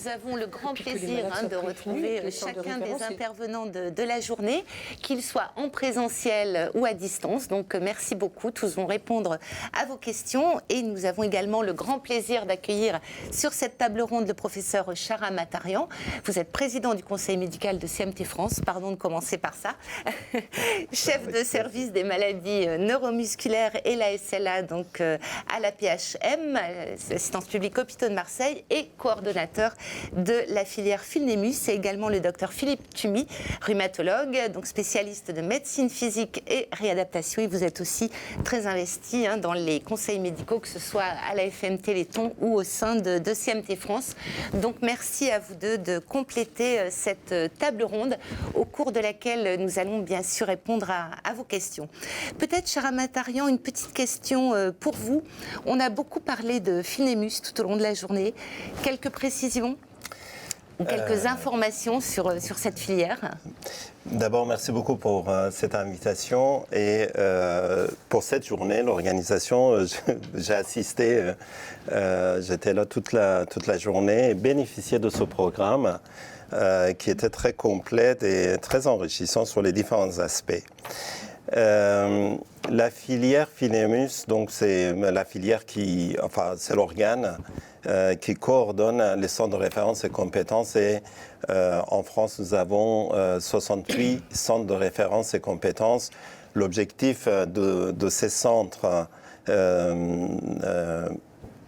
nous avons le grand plaisir de retrouver chacun des intervenants de la journée, qu'ils soient en présentiel ou à distance. Donc merci beaucoup, tous vont répondre à vos questions. Et nous avons également le grand plaisir d'accueillir sur cette table ronde le professeur Chara Matarian. Vous êtes président du conseil médical de CMT France, pardon de commencer par ça, chef de service des maladies neuromusculaires et la SLA donc, à la PHM, assistance publique hôpitaux de Marseille, et coordonnateur de la filière Filnemus. C'est également le docteur Philippe Tumi, rhumatologue, donc spécialiste de médecine physique et réadaptation. Et vous êtes aussi très investi dans les conseils médicaux, que ce soit à la FM Téléthon ou au sein de CMT France. Donc merci à vous deux de compléter cette table ronde au cours de laquelle nous allons bien sûr répondre à vos questions. Peut-être, Chara Matarian, une petite question pour vous. On a beaucoup parlé de Filnemus tout au long de la journée. Quelques précisions ou quelques informations sur cette filière? D'abord, merci beaucoup pour cette invitation et pour cette journée, l'organisation. J'ai assisté, j'étais là toute la journée et bénéficié de ce programme qui était très complet et très enrichissant sur les différents aspects. La filière Filnemus, donc c'est la filière c'est l'organe qui coordonne les centres de référence et compétences. Et en France, nous avons 68 centres de référence et compétences. L'objectif de ces centres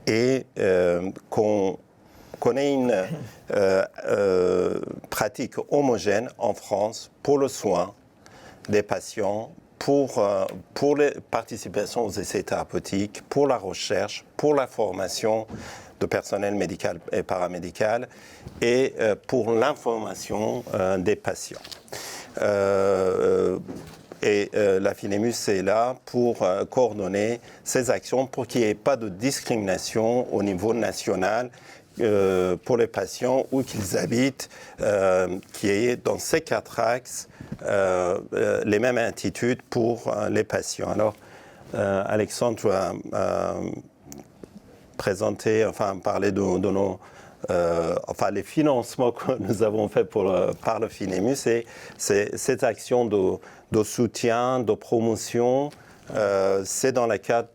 est qu'on ait une pratique homogène en France pour le soin des patients, pour les participations aux essais thérapeutiques, pour la recherche, pour la formation de personnel médical et paramédical et pour l'information des patients. La Filnemus est là pour coordonner ces actions pour qu'il n'y ait pas de discrimination au niveau national pour les patients où qu'ils habitent, qui est dans ces 4 axes les mêmes attitudes pour les patients. Alors, Alexandre va présenter, parler de nos les financements que nous avons faits par le Filnemus, et cette action de soutien, de promotion, c'est dans le cadre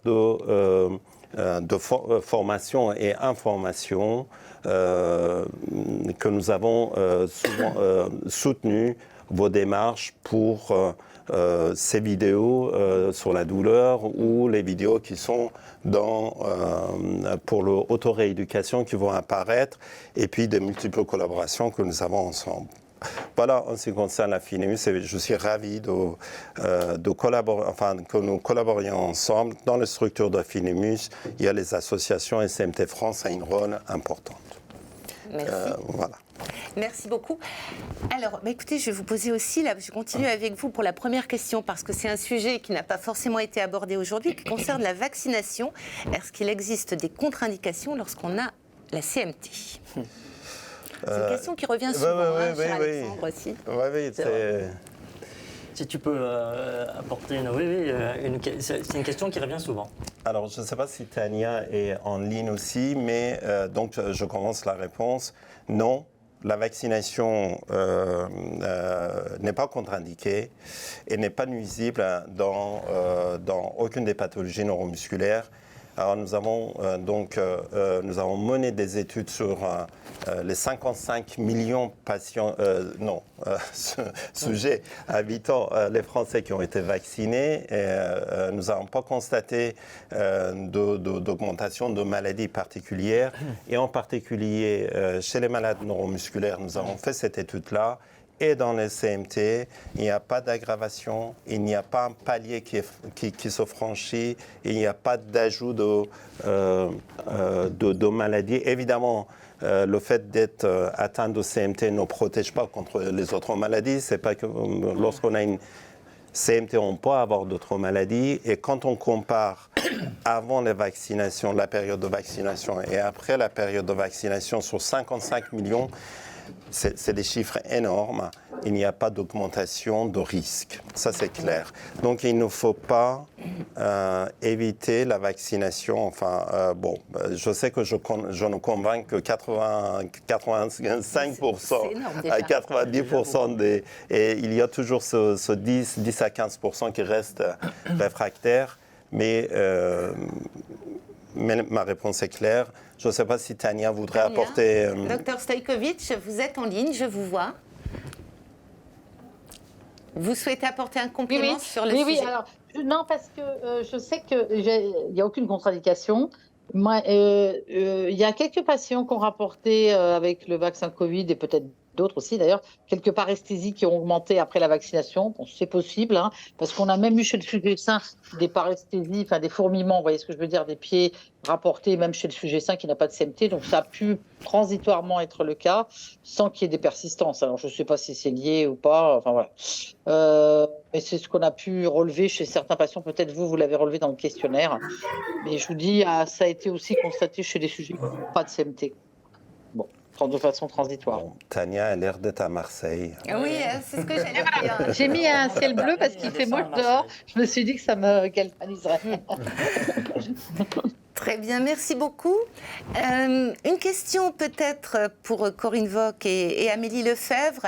de formation et information que nous avons souvent soutenu vos démarches pour ces vidéos sur la douleur ou les vidéos qui sont pour l'auto-rééducation qui vont apparaître, et puis de multiples collaborations que nous avons ensemble. Voilà, en ce qui concerne la Filnemus, je suis ravi que nous collaborions ensemble. Dans les structures de Filnemus, il y a les associations, et CMT France a un rôle important. Merci. Voilà. Merci beaucoup. Alors, écoutez, je vais vous poser aussi, je continue avec vous pour la première question, parce que c'est un sujet qui n'a pas forcément été abordé aujourd'hui, qui concerne la vaccination. Est-ce qu'il existe des contre-indications lorsqu'on a la CMT ? C'est une question qui revient souvent, cher Alexandre aussi. Oui, c'est... Si tu peux apporter c'est une question qui revient souvent. Alors, je ne sais pas si Tania est en ligne aussi, mais donc je commence la réponse. Non, la vaccination n'est pas contre-indiquée et n'est pas nuisible dans aucune des pathologies neuromusculaires. Alors nous avons mené des études sur les 55 millions sujets habitants, les Français qui ont été vaccinés. Et, nous n'avons pas constaté d'augmentation de maladies particulières. Et en particulier chez les malades neuromusculaires, nous avons fait cette étude-là. Et dans les CMT, il n'y a pas d'aggravation, il n'y a pas un palier qui se franchit, il n'y a pas d'ajout de maladies. Évidemment, le fait d'être atteint de CMT ne protège pas contre les autres maladies. C'est pas que lorsqu'on a une CMT, on peut avoir d'autres maladies. Et quand on compare avant les vaccinations, la période de vaccination, et après la période de vaccination sur 55 millions, c'est des chiffres énormes. il n'y a pas d'augmentation de risque. Ça, c'est clair. Donc, il ne faut pas éviter la vaccination. Enfin, je sais que je ne convainc que 85% à 90% des... Et il y a toujours ce 10 à 15% qui restent réfractaires. Mais ma réponse est claire. Je ne sais pas si Tania voudrait apporter... Docteur Stojkovic, vous êtes en ligne, je vous vois. Vous souhaitez apporter un complément sur le sujet? Oui, alors, non, parce que je sais qu'il n'y a aucune contre-indication. Moi, il y a quelques patients qui ont rapporté avec le vaccin Covid et peut-être d'autres aussi d'ailleurs, quelques paresthésies qui ont augmenté après la vaccination. Bon, c'est possible, hein, parce qu'on a même eu chez le sujet sain des paresthésies, enfin des fourmillements, vous voyez ce que je veux dire, des pieds rapportés même chez le sujet sain qui n'a pas de CMT. Donc ça a pu transitoirement être le cas sans qu'il y ait des persistances. Alors je ne sais pas si c'est lié ou pas, enfin voilà. Mais c'est ce qu'on a pu relever chez certains patients. Peut-être vous l'avez relevé dans le questionnaire. Mais je vous dis, ça a été aussi constaté chez les sujets qui n'ont pas de CMT. Bon, de façon transitoire. Bon, Tania a l'air d'être à Marseille. Oui, c'est ce que j'allais dire. J'ai mis un ciel bleu parce qu'il fait moche dehors. Je me suis dit que ça me galvaniserait. Très bien, merci beaucoup. Une question peut-être pour Corinne Voc et Amélie Lefebvre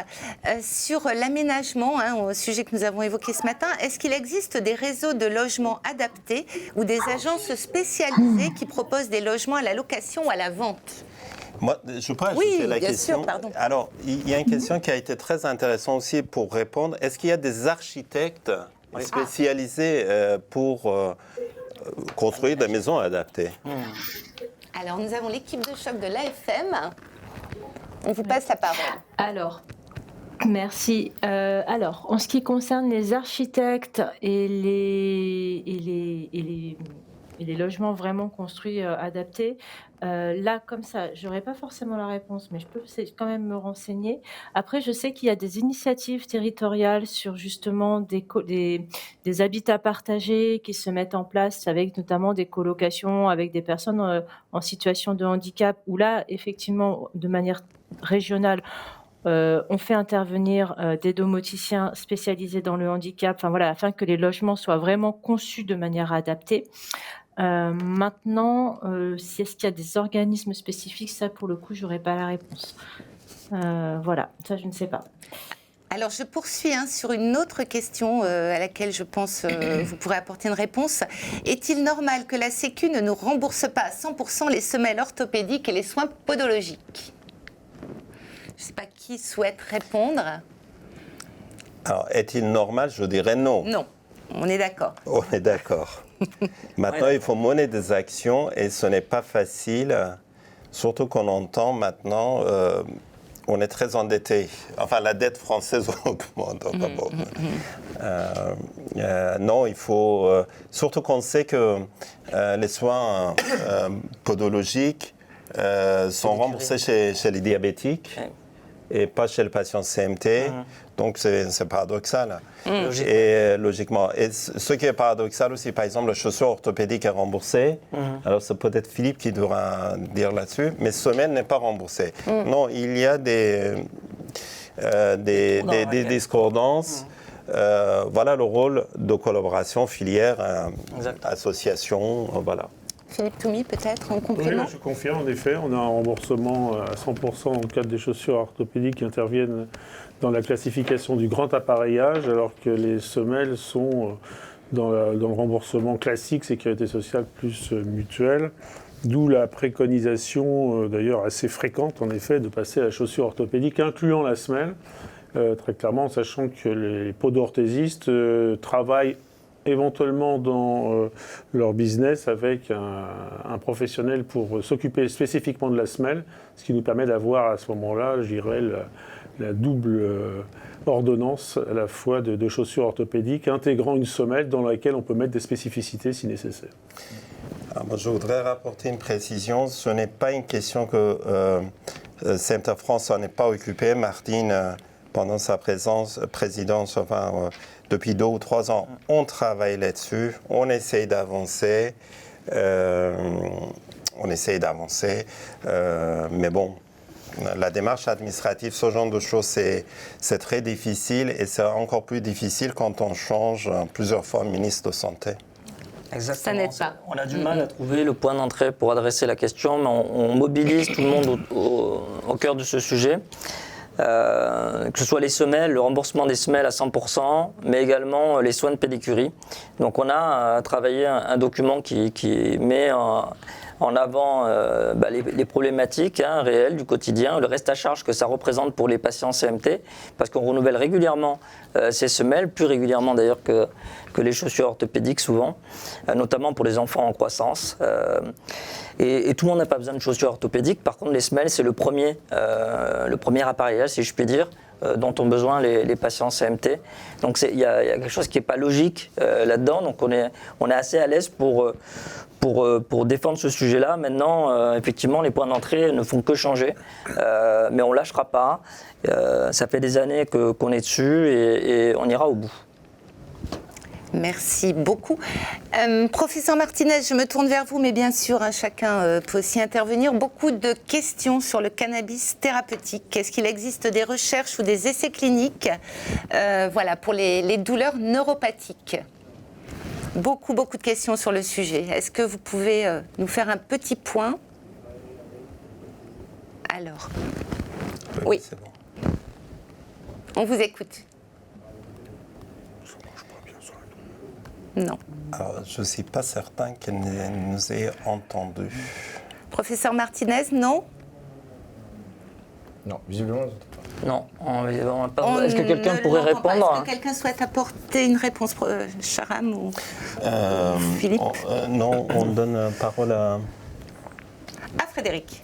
sur l'aménagement, au sujet que nous avons évoqué ce matin. Est-ce qu'il existe des réseaux de logements adaptés ou des agences spécialisées qui proposent des logements à la location ou à la vente ? Moi, je peux ajouter la question. Sûr, pardon. Alors, il y a une question qui a été très intéressante aussi pour répondre. Est-ce qu'il y a des architectes spécialisés pour construire des maisons adaptées? Alors, nous avons l'équipe de choc de l'AFM. On vous passe la parole. Alors, merci. Alors, en ce qui concerne les architectes et les logements vraiment construits, adaptés, là, comme ça, je n'aurai pas forcément la réponse, mais je peux quand même me renseigner. Après, je sais qu'il y a des initiatives territoriales sur justement des habitats partagés qui se mettent en place avec notamment des colocations avec des personnes en situation de handicap, où là, effectivement, de manière régionale, on fait intervenir des domoticiens spécialisés dans le handicap, enfin voilà, afin que les logements soient vraiment conçus de manière adaptée. Maintenant, est-ce qu'il y a des organismes spécifiques? Ça, pour le coup, je n'aurai pas la réponse. Voilà, ça, je ne sais pas. Alors, je poursuis sur une autre question à laquelle je pense vous pourrez apporter une réponse. Est-il normal que la Sécu ne nous rembourse pas à 100% les semelles orthopédiques et les soins podologiques? Je ne sais pas qui souhaite répondre. Alors, est-il normal? Je dirais non. Non, on est d'accord. On est d'accord. Maintenant, il faut mener des actions et ce n'est pas facile, surtout qu'on entend maintenant, on est très endetté. Enfin, la dette française augmente. Non, il faut... surtout qu'on sait que les soins podologiques sont remboursés chez les diabétiques et pas chez le patient CMT. Donc, c'est paradoxal. Logiquement. Et ce qui est paradoxal aussi, par exemple, la chaussure orthopédique est remboursée. Alors, c'est peut-être Philippe qui devra dire là-dessus, mais semelle n'est pas remboursée. Non, il y a des discordances. Voilà le rôle de collaboration, filière, association, voilà. Philippe Toumi, peut-être, en complément? Oui, je confirme, en effet, on a un remboursement à 100% dans le cadre des chaussures orthopédiques qui interviennent dans la classification du grand appareillage, alors que les semelles sont dans le remboursement classique sécurité sociale plus mutuelle, d'où la préconisation, d'ailleurs assez fréquente en effet, de passer à la chaussure orthopédique, incluant la semelle, très clairement, en sachant que les podorthésistes travaillent éventuellement dans leur business avec un professionnel pour s'occuper spécifiquement de la semelle, ce qui nous permet d'avoir à ce moment-là, je dirais, la double ordonnance à la fois de chaussures orthopédiques intégrant une semelle dans laquelle on peut mettre des spécificités si nécessaire. Alors moi, je voudrais rapporter une précision. Ce n'est pas une question que CMT France n'en est pas occupé. Martine, pendant sa présidence, depuis 2 ou 3 ans, on travaille là-dessus, on essaye d'avancer, mais bon, la démarche administrative, ce genre de choses, c'est très difficile et c'est encore plus difficile quand on change plusieurs fois ministre de Santé. Exactement. Ça n'aide pas. On a du mal à trouver le point d'entrée pour adresser la question, mais on mobilise tout le monde au cœur de ce sujet. Que ce soit les semelles, le remboursement des semelles à 100%, mais également les soins de pédicurie. Donc on a travaillé un document qui met en avant les problématiques réelles du quotidien, le reste à charge que ça représente pour les patients CMT, parce qu'on renouvelle régulièrement ces semelles, plus régulièrement d'ailleurs que les chaussures orthopédiques souvent, notamment pour les enfants en croissance. Et tout le monde n'a pas besoin de chaussures orthopédiques. Par contre, les semelles, c'est le premier appareillage, si je puis dire, dont ont besoin les patients CMT. Donc il y a quelque chose qui n'est pas logique là-dedans. Donc on est assez à l'aise pour défendre ce sujet-là. Maintenant, effectivement, les points d'entrée ne font que changer, mais on ne lâchera pas. Ça fait des années qu'on est dessus et on ira au bout. Merci beaucoup. Professeur Martinez, je me tourne vers vous, mais bien sûr, chacun peut aussi intervenir. Beaucoup de questions sur le cannabis thérapeutique. Est-ce qu'il existe des recherches ou des essais cliniques pour les douleurs neuropathiques? Beaucoup de questions sur le sujet. Est-ce que vous pouvez nous faire un petit point? Alors, oui. C'est bon. On vous écoute. Non. Alors, je ne suis pas certain qu'elle nous ait entendus. Professeur Martinez, non? Non, visiblement, Non, on pas. Est-ce que quelqu'un pourrait répondre? Est-ce que quelqu'un souhaite apporter une réponse, Sharam ou Philippe? Non, on donne la parole à Frédéric.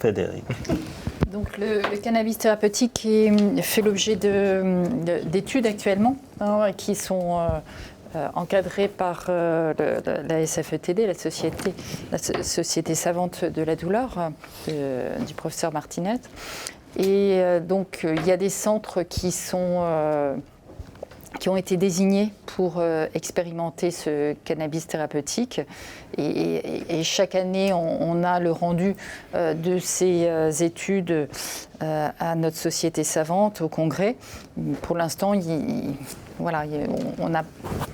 Donc le cannabis thérapeutique fait l'objet d'études actuellement qui sont encadrées par la SFETD, la Société savante de la douleur, du professeur Martinez. Et donc il y a des centres qui ont été désignés pour expérimenter ce cannabis thérapeutique. Et chaque année, on a le rendu de ces études à notre société savante, au congrès. Pour l'instant,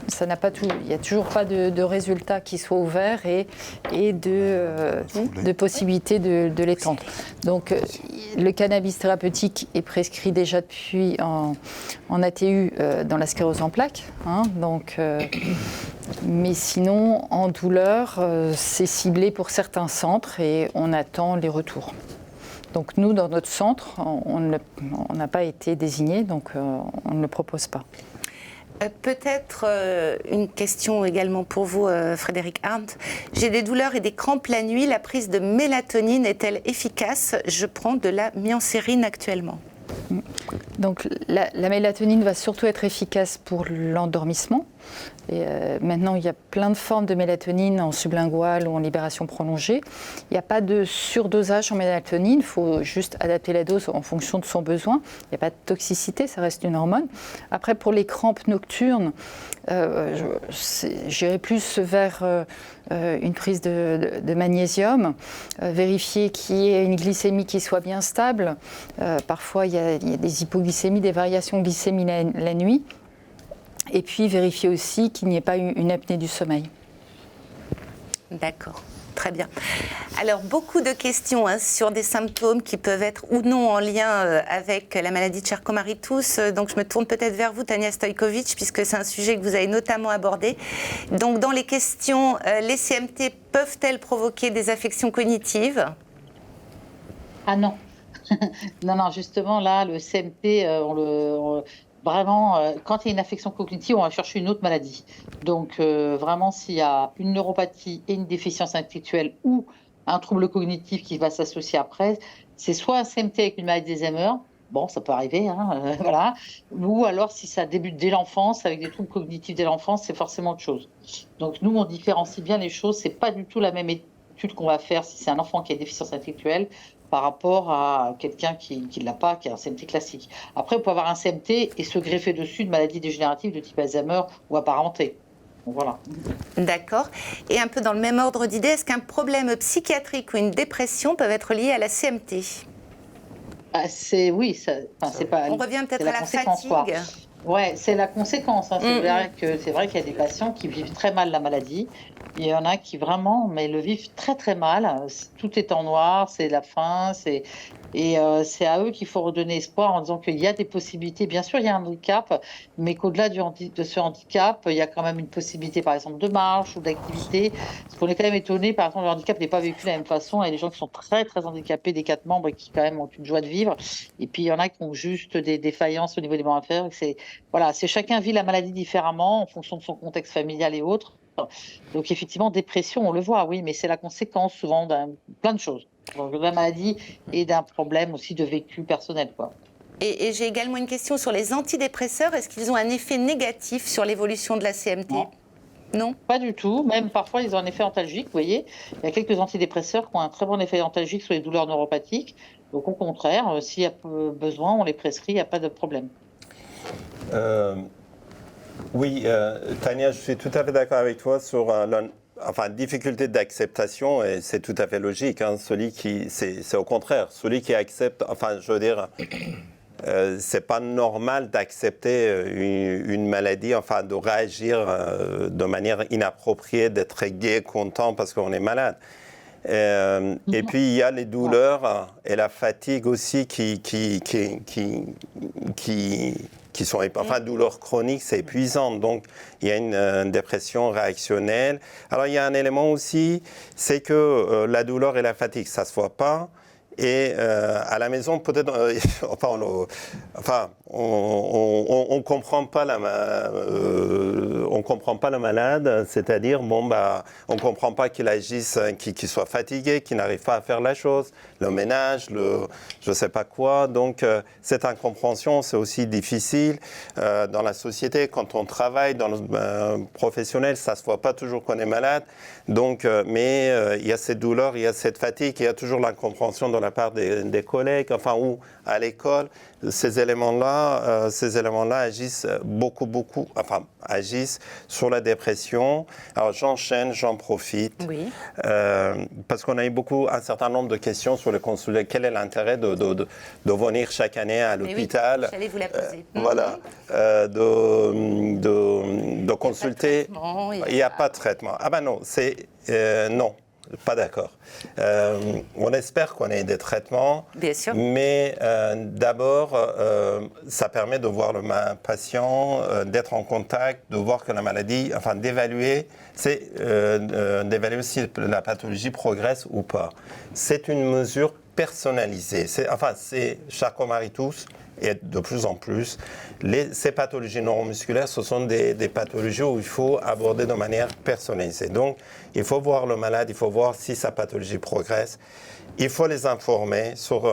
ça n'a pas tout. Il n'y a toujours pas de résultats qui soient ouverts et de possibilités de l'étendre. Donc, le cannabis thérapeutique est prescrit déjà depuis en ATU dans la sclérose en plaques. Mais sinon, en douleur, c'est ciblé pour certains centres et on attend les retours. Donc nous, dans notre centre, on n'a pas été désigné, donc on ne le propose pas. Peut-être une question également pour vous, Frédéric Arndt. J'ai des douleurs et des crampes la nuit. La prise de mélatonine est-elle efficace? Je prends de la myancérine actuellement. Donc la mélatonine va surtout être efficace pour l'endormissement. Et maintenant, il y a plein de formes de mélatonine en sublingual ou en libération prolongée. Il n'y a pas de surdosage en mélatonine, il faut juste adapter la dose en fonction de son besoin. Il n'y a pas de toxicité, ça reste une hormone. Après, pour les crampes nocturnes, j'irai plus vers une prise de magnésium, vérifier qu'il y ait une glycémie qui soit bien stable. Parfois, il y a des hypoglycémies, des variations de glycémie la nuit. Et puis vérifier aussi qu'il n'y ait pas une apnée du sommeil. D'accord, très bien. Alors, beaucoup de questions sur des symptômes qui peuvent être ou non en lien avec la maladie de Charcot-Marie-Tooth. Donc, je me tourne peut-être vers vous, Tania Stojkovic, puisque c'est un sujet que vous avez notamment abordé. Donc, dans les questions, les CMT peuvent-elles provoquer des affections cognitives? Ah non. non, justement, là, le CMT, vraiment, quand il y a une affection cognitive, on va chercher une autre maladie. Donc, vraiment, s'il y a une neuropathie et une déficience intellectuelle ou un trouble cognitif qui va s'associer après, c'est soit un CMT avec une maladie d'Alzheimer, bon, ça peut arriver, voilà, ou alors si ça débute dès l'enfance, avec des troubles cognitifs dès l'enfance, c'est forcément autre chose. Donc, nous, on différencie bien les choses. C'est pas du tout la même étude qu'on va faire si c'est un enfant qui a une déficience intellectuelle par rapport à quelqu'un qui ne l'a pas, qui a un CMT classique. Après, on peut avoir un CMT et se greffer dessus de maladies dégénératives de type Alzheimer ou apparentée. Donc, voilà. D'accord. Et un peu dans le même ordre d'idée, est-ce qu'un problème psychiatrique ou une dépression peuvent être liés à la CMT? Oui, c'est pas. On revient peut-être c'est à la conséquence, quoi. fatigue. Ouais, c'est la conséquence. Hein. C'est vrai qu'il y a des patients qui vivent très mal la maladie. Il y en a qui vraiment, mais le vivent très très mal. Tout est en noir, c'est la fin, c'est à eux qu'il faut redonner espoir en disant qu'il y a des possibilités. Bien sûr, il y a un handicap, mais qu'au-delà de ce handicap, il y a quand même une possibilité, par exemple, de marche ou d'activité. Parce qu'on est quand même étonné, par exemple, le handicap n'est pas vécu de la même façon. Il y a des gens qui sont très très handicapés, des 4 membres, et qui quand même ont une joie de vivre. Et puis il y en a qui ont juste des défaillances au niveau des membres inférieurs. Voilà, chacun vit la maladie différemment en fonction de son contexte familial et autres. Donc effectivement, dépression, on le voit, oui, mais c'est la conséquence souvent de plein de choses. Donc, de la maladie et d'un problème aussi de vécu personnel, quoi. Et j'ai également une question sur les antidépresseurs. Est-ce qu'ils ont un effet négatif sur l'évolution de la CMT ? Non, pas du tout. Même parfois, ils ont un effet antalgique, vous voyez. Il y a quelques antidépresseurs qui ont un très bon effet antalgique sur les douleurs neuropathiques. Donc au contraire, s'il y a besoin, on les prescrit, il n'y a pas de problème. Oui, Tania, je suis tout à fait d'accord avec toi sur la difficulté d'acceptation, et c'est tout à fait logique. Hein, c'est au contraire, celui qui accepte, je veux dire, c'est pas normal d'accepter une maladie, de réagir de manière inappropriée, d'être gai, content parce qu'on est malade. Et puis il y a les douleurs et la fatigue aussi qui sont douleurs chroniques, c'est épuisant. Donc il y a une dépression réactionnelle. Alors il y a un élément aussi, c'est que la douleur et la fatigue, ça se voit pas. Et à la maison, peut-être, on comprend pas on comprend pas le malade, c'est-à-dire on comprend pas qu'il agisse, qu'il soit fatigué, qu'il n'arrive pas à faire la chose, le ménage, je sais pas quoi. Donc cette incompréhension, c'est aussi difficile dans la société quand on travaille dans le professionnel, ça se voit pas toujours qu'on est malade. Donc, mais il y a cette douleur, il y a cette fatigue, il y a toujours l'incompréhension de la part des collègues, ou à l'école. Ces éléments-là agissent agissent sur la dépression. Alors j'enchaîne, j'en profite, oui. parce qu'on a eu un certain nombre de questions sur le consulat. Quel est l'intérêt de venir chaque année à l'hôpital? Oui, j'allais vous la poser. Voilà, de consulter. Il n'y a pas de traitement. Ah ben non, non. Pas d'accord. On espère qu'on ait des traitements, bien sûr. Mais d'abord, ça permet de voir le patient, d'être en contact, de voir que la maladie, d'évaluer, d'évaluer si la pathologie progresse ou pas. C'est une mesure personnalisée. C'est Charcot-Marie-Tooth. Et de plus en plus, ces pathologies neuromusculaires, ce sont des pathologies où il faut aborder de manière personnalisée. Donc, il faut voir le malade, il faut voir si sa pathologie progresse. Il faut les informer sur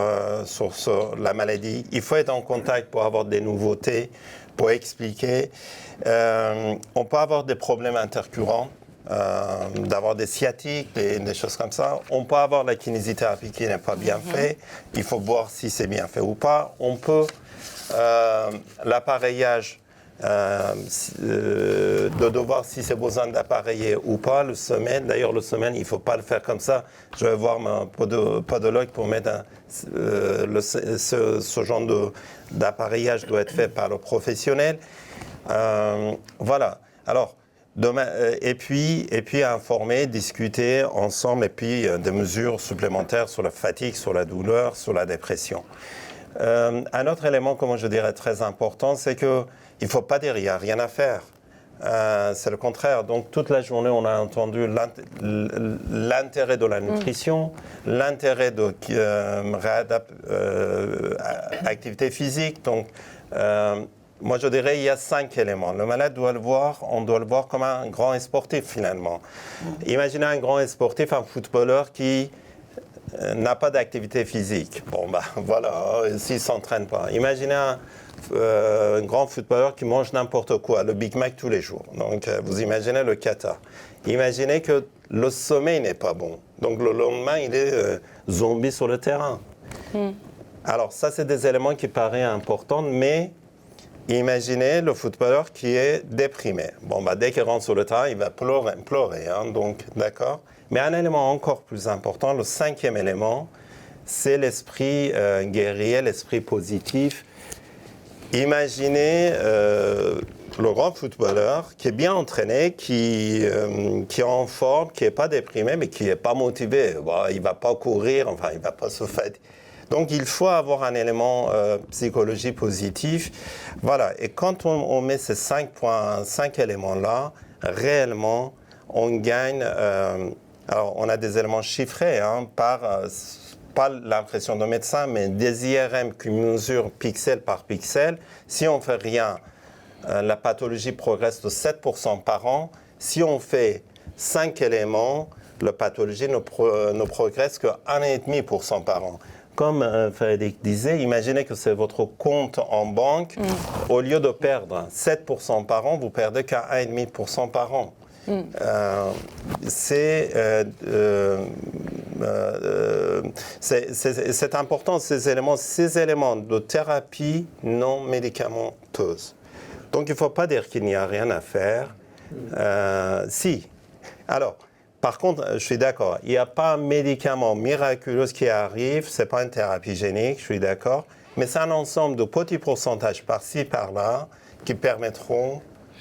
la maladie. Il faut être en contact pour avoir des nouveautés, pour expliquer. On peut avoir des problèmes intercurrents. D'avoir des sciatiques, des choses comme ça. On peut avoir la kinésithérapie qui n'est pas bien faite. Il faut voir si c'est bien fait ou pas. On peut, l'appareillage, de devoir si c'est besoin d'appareiller ou pas. Le semaine, d'ailleurs, il ne faut pas le faire comme ça. Je vais voir mon podologue pour mettre ce genre d'appareillage doit être fait par le professionnel. Voilà. Alors, et puis informer, discuter ensemble, et puis des mesures supplémentaires sur la fatigue, sur la douleur, sur la dépression. Un autre élément, comment je dirais, très important, c'est qu'il ne faut pas dire qu'il n'y a rien à faire. C'est le contraire. Donc toute la journée, on a entendu l'intérêt de la nutrition, l'intérêt de activité physique. Donc moi, je dirais qu'il y a 5 éléments. Le malade on doit le voir comme un grand sportif, finalement. Imaginez un grand sportif, un footballeur qui n'a pas d'activité physique. Voilà, s'il ne s'entraîne pas. Imaginez un grand footballeur qui mange n'importe quoi, le Big Mac tous les jours. Donc, vous imaginez le cata. Imaginez que le sommeil n'est pas bon. Donc, le lendemain, il est zombie sur le terrain. Alors, ça, c'est des éléments qui paraissent importants, mais imaginez le footballeur qui est déprimé. Dès qu'il rentre sur le terrain, il va pleurer, hein, donc, d'accord. Mais un élément encore plus important, le 5e élément, c'est l'esprit guerrier, l'esprit positif. Imaginez le grand footballeur qui est bien entraîné, qui est en forme, qui n'est pas déprimé, mais qui n'est pas motivé. Bon, il ne va pas courir, enfin, il ne va pas se fatiguer. Donc, il faut avoir un élément psychologie positif. Voilà. Et quand on met ces 5 éléments-là, réellement, on gagne. Alors, on a des éléments chiffrés pas l'impression de médecin, mais des IRM qui mesurent pixel par pixel. Si on ne fait rien, la pathologie progresse de 7% par an. Si on fait 5 éléments, la pathologie ne progresse que 1,5% par an. Comme Frédéric disait, imaginez que c'est votre compte en banque. Au lieu de perdre 7% par an, vous perdez qu'à 1,5% par an. C'est important, ces éléments de thérapie non médicamenteuse. Donc, il ne faut pas dire qu'il n'y a rien à faire. Si. Alors, par contre, je suis d'accord, il n'y a pas un médicament miraculeux qui arrive, ce n'est pas une thérapie génique, je suis d'accord, mais c'est un ensemble de petits pourcentages par-ci, par-là, qui permettront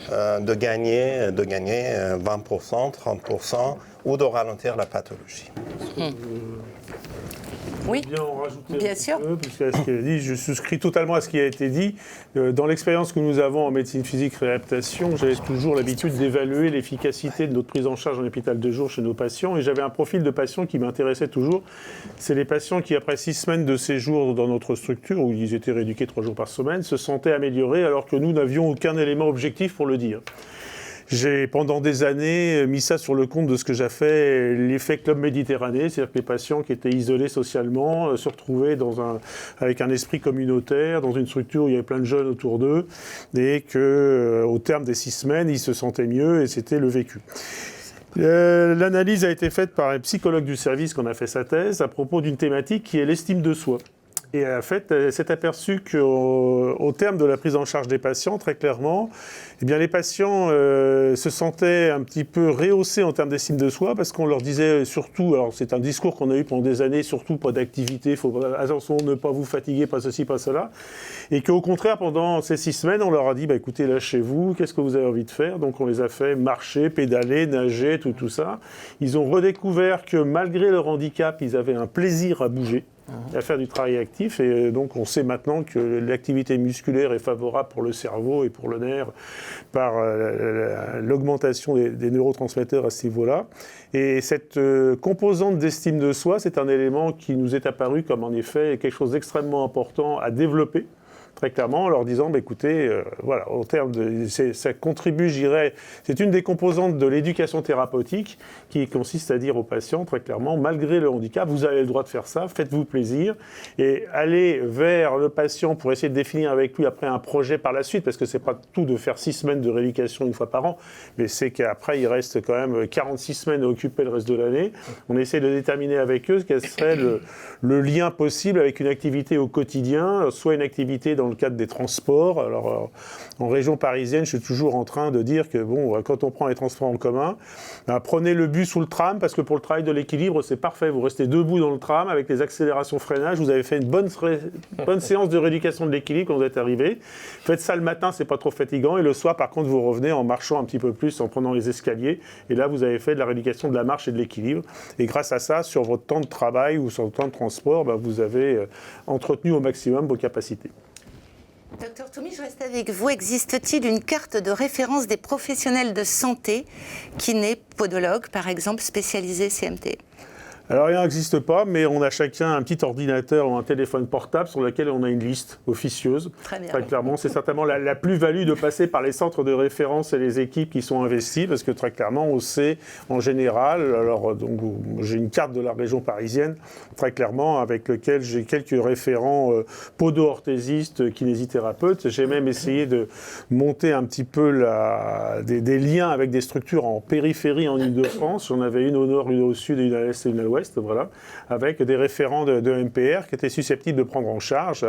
de gagner 20%, 30% ou de ralentir la pathologie. Oui, bien en rajouter bien un sûr. peu, puisqu'à ce qu'elle a dit, je souscris totalement à ce qui a été dit. Dans l'expérience que nous avons en médecine physique réadaptation, j'avais toujours l'habitude d'évaluer l'efficacité de notre prise en charge en hôpital de jour chez nos patients. Et j'avais un profil de patient qui m'intéressait toujours. C'est les patients qui, après 6 semaines de séjour dans notre structure, où ils étaient rééduqués 3 jours par semaine, se sentaient améliorés alors que nous n'avions aucun élément objectif pour le dire. J'ai, pendant des années, mis ça sur le compte de ce que j'ai fait l'effet Club Méditerranée, c'est-à-dire que les patients qui étaient isolés socialement se retrouvaient avec un esprit communautaire, dans une structure où il y avait plein de jeunes autour d'eux, et qu'au terme des 6 semaines, ils se sentaient mieux, et c'était le vécu. L'analyse a été faite par un psychologue du service qu'on a fait sa thèse à propos d'une thématique qui est l'estime de soi. Et en fait, elle s'est aperçue qu'au terme de la prise en charge des patients, très clairement, eh bien, les patients se sentaient un petit peu rehaussés en termes d'estime de soi parce qu'on leur disait surtout, alors c'est un discours qu'on a eu pendant des années, surtout pas d'activité, il faut attention, ne pas vous fatiguer, pas ceci, pas cela. Et qu'au contraire, pendant ces 6 semaines, on leur a dit, bah, écoutez, lâchez-vous, qu'est-ce que vous avez envie de faire? Donc on les a fait marcher, pédaler, nager, tout ça. Ils ont redécouvert que malgré leur handicap, ils avaient un plaisir à bouger, à faire du travail actif, et donc on sait maintenant que l'activité musculaire est favorable pour le cerveau et pour le nerf par l'augmentation des neurotransmetteurs à ce niveau-là. Et cette composante d'estime de soi, c'est un élément qui nous est apparu comme en effet quelque chose d'extrêmement important à développer, très clairement, en leur disant, bah, écoutez, voilà, au terme ça contribue, je dirais, c'est une des composantes de l'éducation thérapeutique qui consiste à dire aux patients, très clairement, malgré le handicap, vous avez le droit de faire ça, faites-vous plaisir, et allez vers le patient pour essayer de définir avec lui après un projet par la suite, parce que c'est pas tout de faire 6 semaines de rééducation une fois par an, mais c'est qu'après, il reste quand même 46 semaines à occuper le reste de l'année. On essaie de déterminer avec eux quel serait le lien possible avec une activité au quotidien, soit une activité dans le cadre des transports. Alors, en région parisienne, je suis toujours en train de dire que bon, quand on prend les transports en commun, prenez le bus ou le tram, parce que pour le travail de l'équilibre, c'est parfait. Vous restez debout dans le tram avec les accélérations freinage. Vous avez fait une bonne séance de rééducation de l'équilibre quand vous êtes arrivé. Faites ça le matin, c'est pas trop fatigant. Et le soir, par contre, vous revenez en marchant un petit peu plus, en prenant les escaliers. Et là, vous avez fait de la rééducation de la marche et de l'équilibre. Et grâce à ça, sur votre temps de travail ou sur votre temps de transport, vous avez entretenu au maximum vos capacités. Docteur Toumi, je reste avec vous. Existe-t-il une carte de référence des professionnels de santé, kinés, podologues, par exemple, spécialisés CMT? Alors, il n'existe pas, mais on a chacun un petit ordinateur ou un téléphone portable sur lequel on a une liste officieuse. Très bien. Très clairement, c'est certainement la plus-value de passer par les centres de référence et les équipes qui sont investies, parce que très clairement, on sait en général, alors donc, j'ai une carte de la région parisienne, très clairement, avec lequel j'ai quelques référents podo-orthésistes, kinésithérapeutes. J'ai même essayé de monter un petit peu des liens avec des structures en périphérie en Ile-de-France. J'en avais une au nord, une au sud et une à l'est et une à l'ouest. sud-ouest, voilà, avec des référents de MPR qui étaient susceptibles de prendre en charge,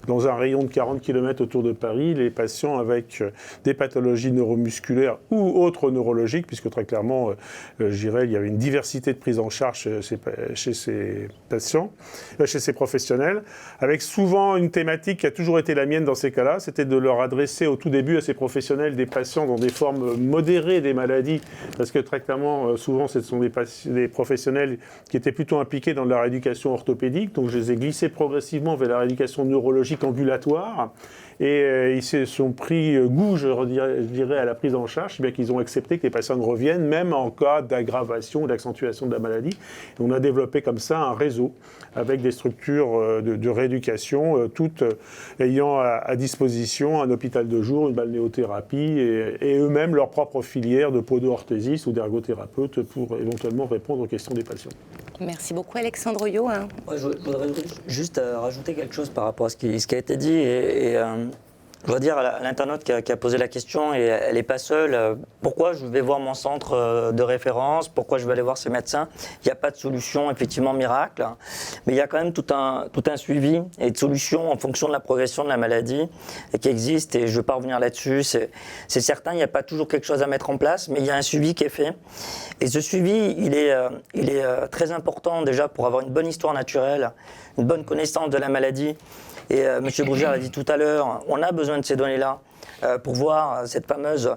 dans un rayon de 40 km autour de Paris, les patients avec des pathologies neuromusculaires ou autres neurologiques, puisque très clairement, je dirais, il y avait une diversité de prise en charge chez ces patients, chez ces professionnels, avec souvent une thématique qui a toujours été la mienne dans ces cas-là, c'était de leur adresser au tout début à ces professionnels des patients dans des formes modérées des maladies, parce que très clairement, souvent, ce sont des professionnels qui étaient plutôt impliqués dans leur éducation orthopédique, donc je les ai glissés progressivement vers leur éducation neurologique ambulatoire, et ils se sont pris goût, je dirais, à la prise en charge, bien qu'ils ont accepté que les patients reviennent, même en cas d'aggravation ou d'accentuation de la maladie. Et on a développé comme ça un réseau avec des structures de rééducation, toutes ayant à disposition un hôpital de jour, une balnéothérapie et eux-mêmes leur propre filière de podo-orthésistes ou d'ergothérapeutes pour éventuellement répondre aux questions des patients. Merci beaucoup Alexandre Oyo. Ouais, je voudrais juste rajouter quelque chose par rapport à ce qui a été dit. Je dois dire à l'internaute qui a posé la question, et elle n'est pas seule, pourquoi je vais voir mon centre de référence, pourquoi je vais aller voir ces médecins. Il n'y a pas de solution effectivement miracle, mais il y a quand même tout un suivi et de solutions en fonction de la progression de la maladie qui existe, et je ne veux pas revenir là-dessus. C'est certain, il n'y a pas toujours quelque chose à mettre en place, mais il y a un suivi qui est fait. Et ce suivi, il est très important déjà pour avoir une bonne histoire naturelle, une bonne connaissance de la maladie. Et M. Bourgère l'a dit tout à l'heure, on a besoin de ces données-là pour voir cette fameuse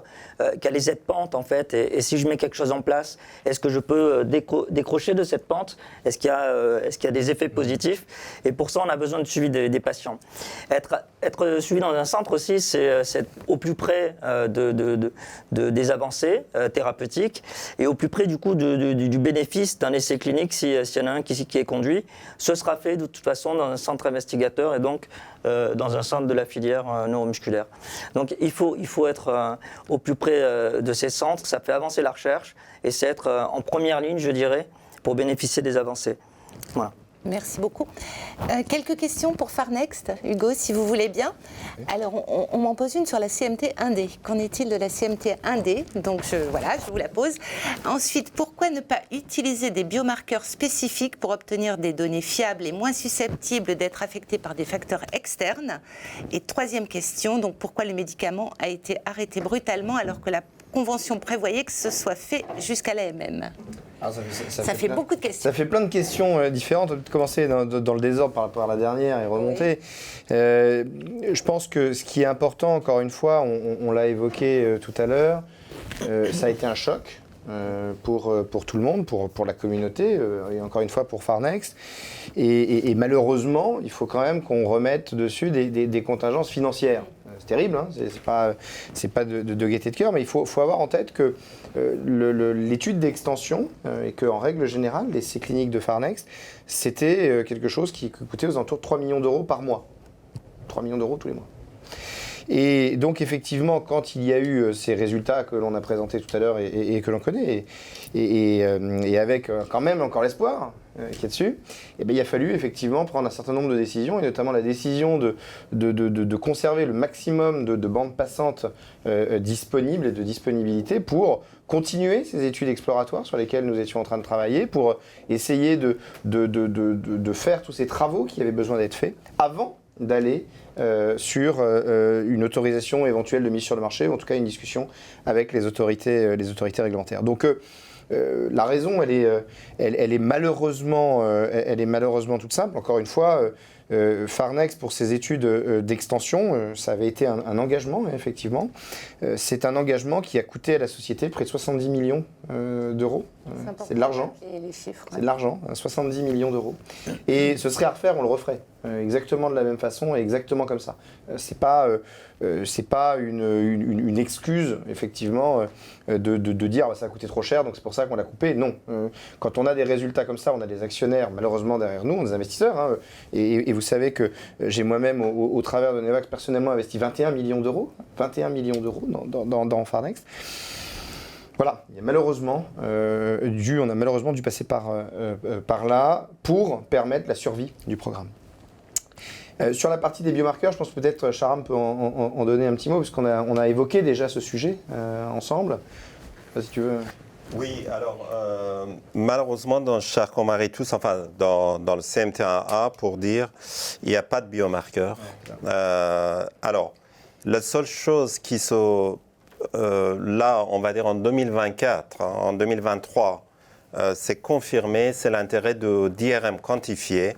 quelle est cette pente en fait, et si je mets quelque chose en place, est-ce que je peux décrocher de cette pente, est-ce qu'il y a des effets positifs, et pour ça on a besoin de suivi des patients. Être suivi dans un centre aussi, c'est être au plus près des avancées thérapeutiques et au plus près du coup du bénéfice d'un essai clinique s'il y en a un qui est conduit. Ce sera fait de toute façon dans un centre investigateur et donc dans un centre de la filière neuromusculaire. Donc il faut être au plus près de ces centres, ça fait avancer la recherche et c'est être en première ligne, je dirais, pour bénéficier des avancées. Voilà. Merci beaucoup. Quelques questions pour Farnext, Hugo, si vous voulez bien. Alors, on m'en pose une sur la CMT 1D. Qu'en est-il de la CMT 1D? Donc, je vous la pose. Ensuite, pourquoi ne pas utiliser des biomarqueurs spécifiques pour obtenir des données fiables et moins susceptibles d'être affectées par des facteurs externes? Et troisième question, donc pourquoi le médicament a été arrêté brutalement alors que la convention prévoyait que ce soit fait jusqu'à l'AMM? Alors ça fait beaucoup de questions. Ça fait plein de questions différentes. On va commencer dans le désordre par rapport à la dernière et remonter. Oui. Je pense que ce qui est important, encore une fois, on l'a évoqué tout à l'heure, ça a été un choc pour tout le monde, pour la communauté, et encore une fois pour Farnext. Et malheureusement, il faut quand même qu'on remette dessus des contingences financières. C'est terrible, hein, c'est pas de gaieté de cœur, mais il faut avoir en tête que l'étude d'extension, et qu'en règle générale, l'essai clinique de Farnext, c'était quelque chose qui coûtait aux alentours de 3 millions d'euros par mois. 3 millions d'euros tous les mois. Et donc effectivement, quand il y a eu ces résultats que l'on a présentés tout à l'heure et que l'on connaît, et avec quand même encore l'espoir qui est dessus, et bien, il a fallu effectivement prendre un certain nombre de décisions, et notamment la décision de conserver le maximum de bandes passantes disponibles et de disponibilité pour continuer ces études exploratoires sur lesquelles nous étions en train de travailler, pour essayer de faire tous ces travaux qui avaient besoin d'être faits avant d'aller sur une autorisation éventuelle de mise sur le marché, ou en tout cas une discussion avec les autorités réglementaires. Donc la raison, elle est malheureusement toute simple. Encore une fois, Farnext, pour ses études d'extension, ça avait été un engagement, effectivement. C'est un engagement qui a coûté à la société près de 70 millions d'euros. C'est de l'argent. Et les chiffres. C'est de l'argent, 70 millions d'euros. Et ce serait à refaire, on le referait. Exactement de la même façon et exactement comme ça. C'est pas une excuse, effectivement, de dire ça a coûté trop cher, donc c'est pour ça qu'on l'a coupé. Non. Quand on a des résultats comme ça, on a des actionnaires, malheureusement, derrière nous, des investisseurs. Hein, et vous savez que j'ai moi-même, au travers de Nevax, personnellement investi 21 millions d'euros dans Farnext. Voilà, il y a malheureusement on a malheureusement dû passer par là pour permettre la survie du programme. Sur la partie des biomarqueurs, je pense peut-être Sharam peut en donner un petit mot, parce qu'on a évoqué déjà ce sujet ensemble. Si tu veux. Oui, alors malheureusement dans Charcot-Marie-Tooth, enfin dans le CMT1A, pour dire, il n'y a pas de biomarqueur. Alors, la seule chose qui se... là, on va dire en 2024, en 2023, c'est confirmé, c'est l'intérêt d'IRM quantifié.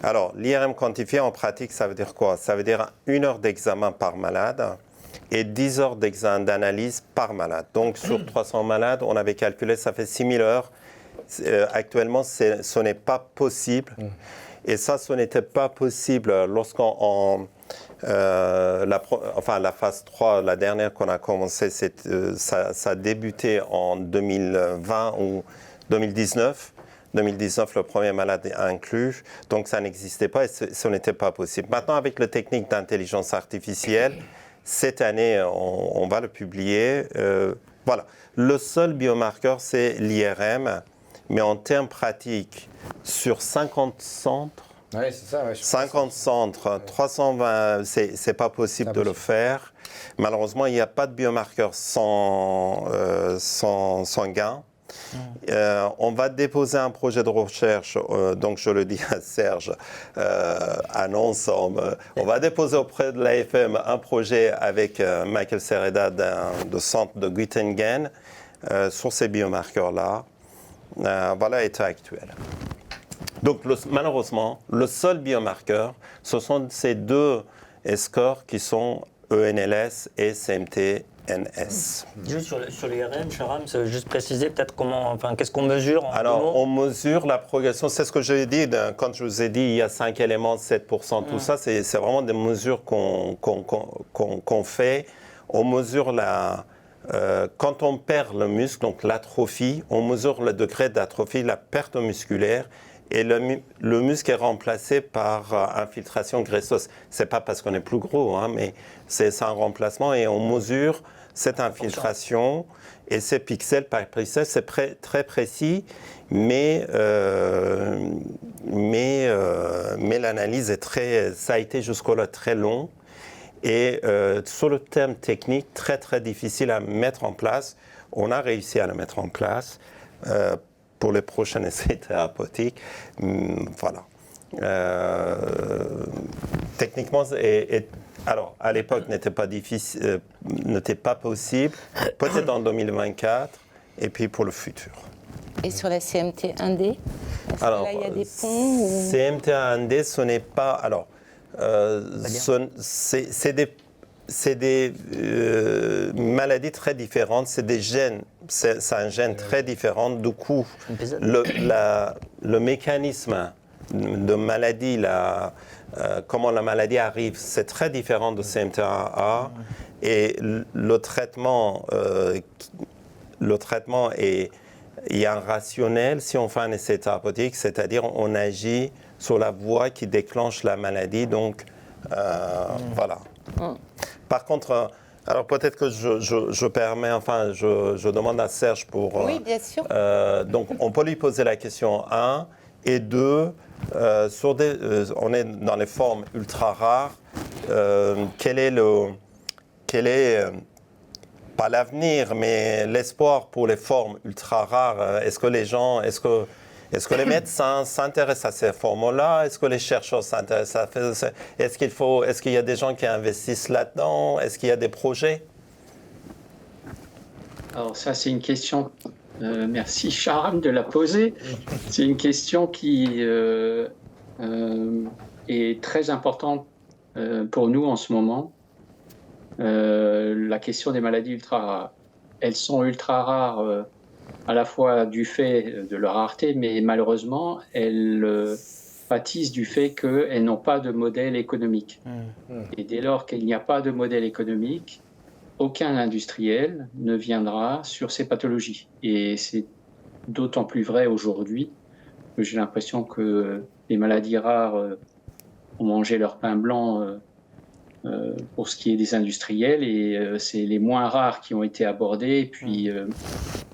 Alors, l'IRM quantifié en pratique, ça veut dire quoi? Ça veut dire 1 heure d'examen par malade et 10 heures d'analyse par malade. Donc, sur 300 malades, on avait calculé, ça fait 6000 heures. Actuellement, ce n'est pas possible. Et ça, ce n'était pas possible lorsqu'on... la phase 3, la dernière qu'on a commencé, ça a débuté en 2020 ou 2019. 2019, le premier malade inclus, donc ça n'existait pas et ce n'était pas possible. Maintenant, avec la technique d'intelligence artificielle, cette année, on va le publier. Voilà. Le seul biomarqueur, c'est l'IRM, mais en termes pratiques, sur 50 centres, Ouais, c'est ça, 50 centres, 320, c'est pas possible de le faire. Malheureusement, il n'y a pas de biomarqueur sanguin. On va déposer un projet de recherche, donc je le dis à Serge, annonce, on va déposer auprès de l'AFM un projet avec Michael Sereda du centre de Göttingen sur ces biomarqueurs-là. Voilà l'état actuel. Donc malheureusement, le seul biomarqueur, ce sont ces deux scores qui sont ENLS et CMT-NS. Juste sur l'IRM, Sharam, ça veut juste préciser peut-être qu'est-ce qu'on mesure Alors, on mesure la progression, c'est ce que j'ai dit quand je vous ai dit il y a 5 éléments, 7%, tout ça, c'est vraiment des mesures qu'on fait. On mesure quand on perd le muscle, donc l'atrophie, on mesure le degré d'atrophie, la perte musculaire, et le muscle est remplacé par infiltration graisseuse. Ce n'est pas parce qu'on est plus gros, hein, mais c'est un remplacement et on mesure cette infiltration et ces pixels par pixel, c'est très précis, mais l'analyse ça a été jusqu'à très long et sur le terme technique, très difficile à mettre en place. On a réussi à le mettre en place. Pour les prochains essais thérapeutiques. Voilà. Techniquement, alors à l'époque n'était pas possible, peut-être en 2024, et puis pour le futur. Et sur la CMT1D, alors, là, il y a des ponts ou... CMT1D, ce n'est pas... Alors, c'est des maladies très différentes, c'est des gènes, c'est un gène très différent. Du coup, le mécanisme de maladie, comment la maladie arrive, c'est très différent de CMT1A. Et le traitement est rationnel si on fait un essai thérapeutique, c'est-à-dire on agit sur la voie qui déclenche la maladie. Donc, voilà. Par contre, alors peut-être que je permets, enfin, je demande à Serge pour... Oui, bien sûr. Donc, on peut lui poser la question 1 et 2. On est dans les formes ultra rares. Quel est pas l'avenir, mais l'espoir pour les formes ultra rares? Est-ce que les médecins s'intéressent à ces formes-là? Est-ce que les chercheurs s'intéressent à ça? Est-ce qu'il y a des gens qui investissent là-dedans? Est-ce qu'il y a des projets? Alors ça, c'est une question, merci Sharam de la poser. C'est une question qui est très importante pour nous en ce moment. La question des maladies ultra rares. Elles sont ultra rares à la fois du fait de leur rareté, mais malheureusement, elles pâtissent du fait qu'elles n'ont pas de modèle économique. Et dès lors qu'il n'y a pas de modèle économique, aucun industriel ne viendra sur ces pathologies. Et c'est d'autant plus vrai aujourd'hui que j'ai l'impression que les maladies rares ont mangé leur pain blanc pour ce qui est des industriels, et c'est les moins rares qui ont été abordés, et puis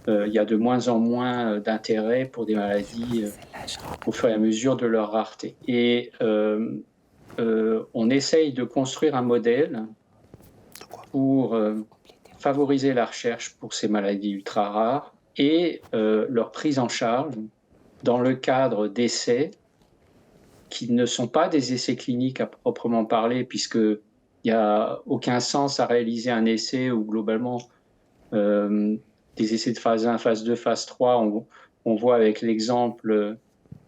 il y a de moins en moins d'intérêt pour des maladies au fur et à mesure de leur rareté. Et on essaye de construire un modèle pour favoriser la recherche pour ces maladies ultra rares, et leur prise en charge dans le cadre d'essais qui ne sont pas des essais cliniques à proprement parler, puisqu'il n'y a aucun sens à réaliser un essai où globalement des essais de phase 1, phase 2, phase 3, on voit avec l'exemple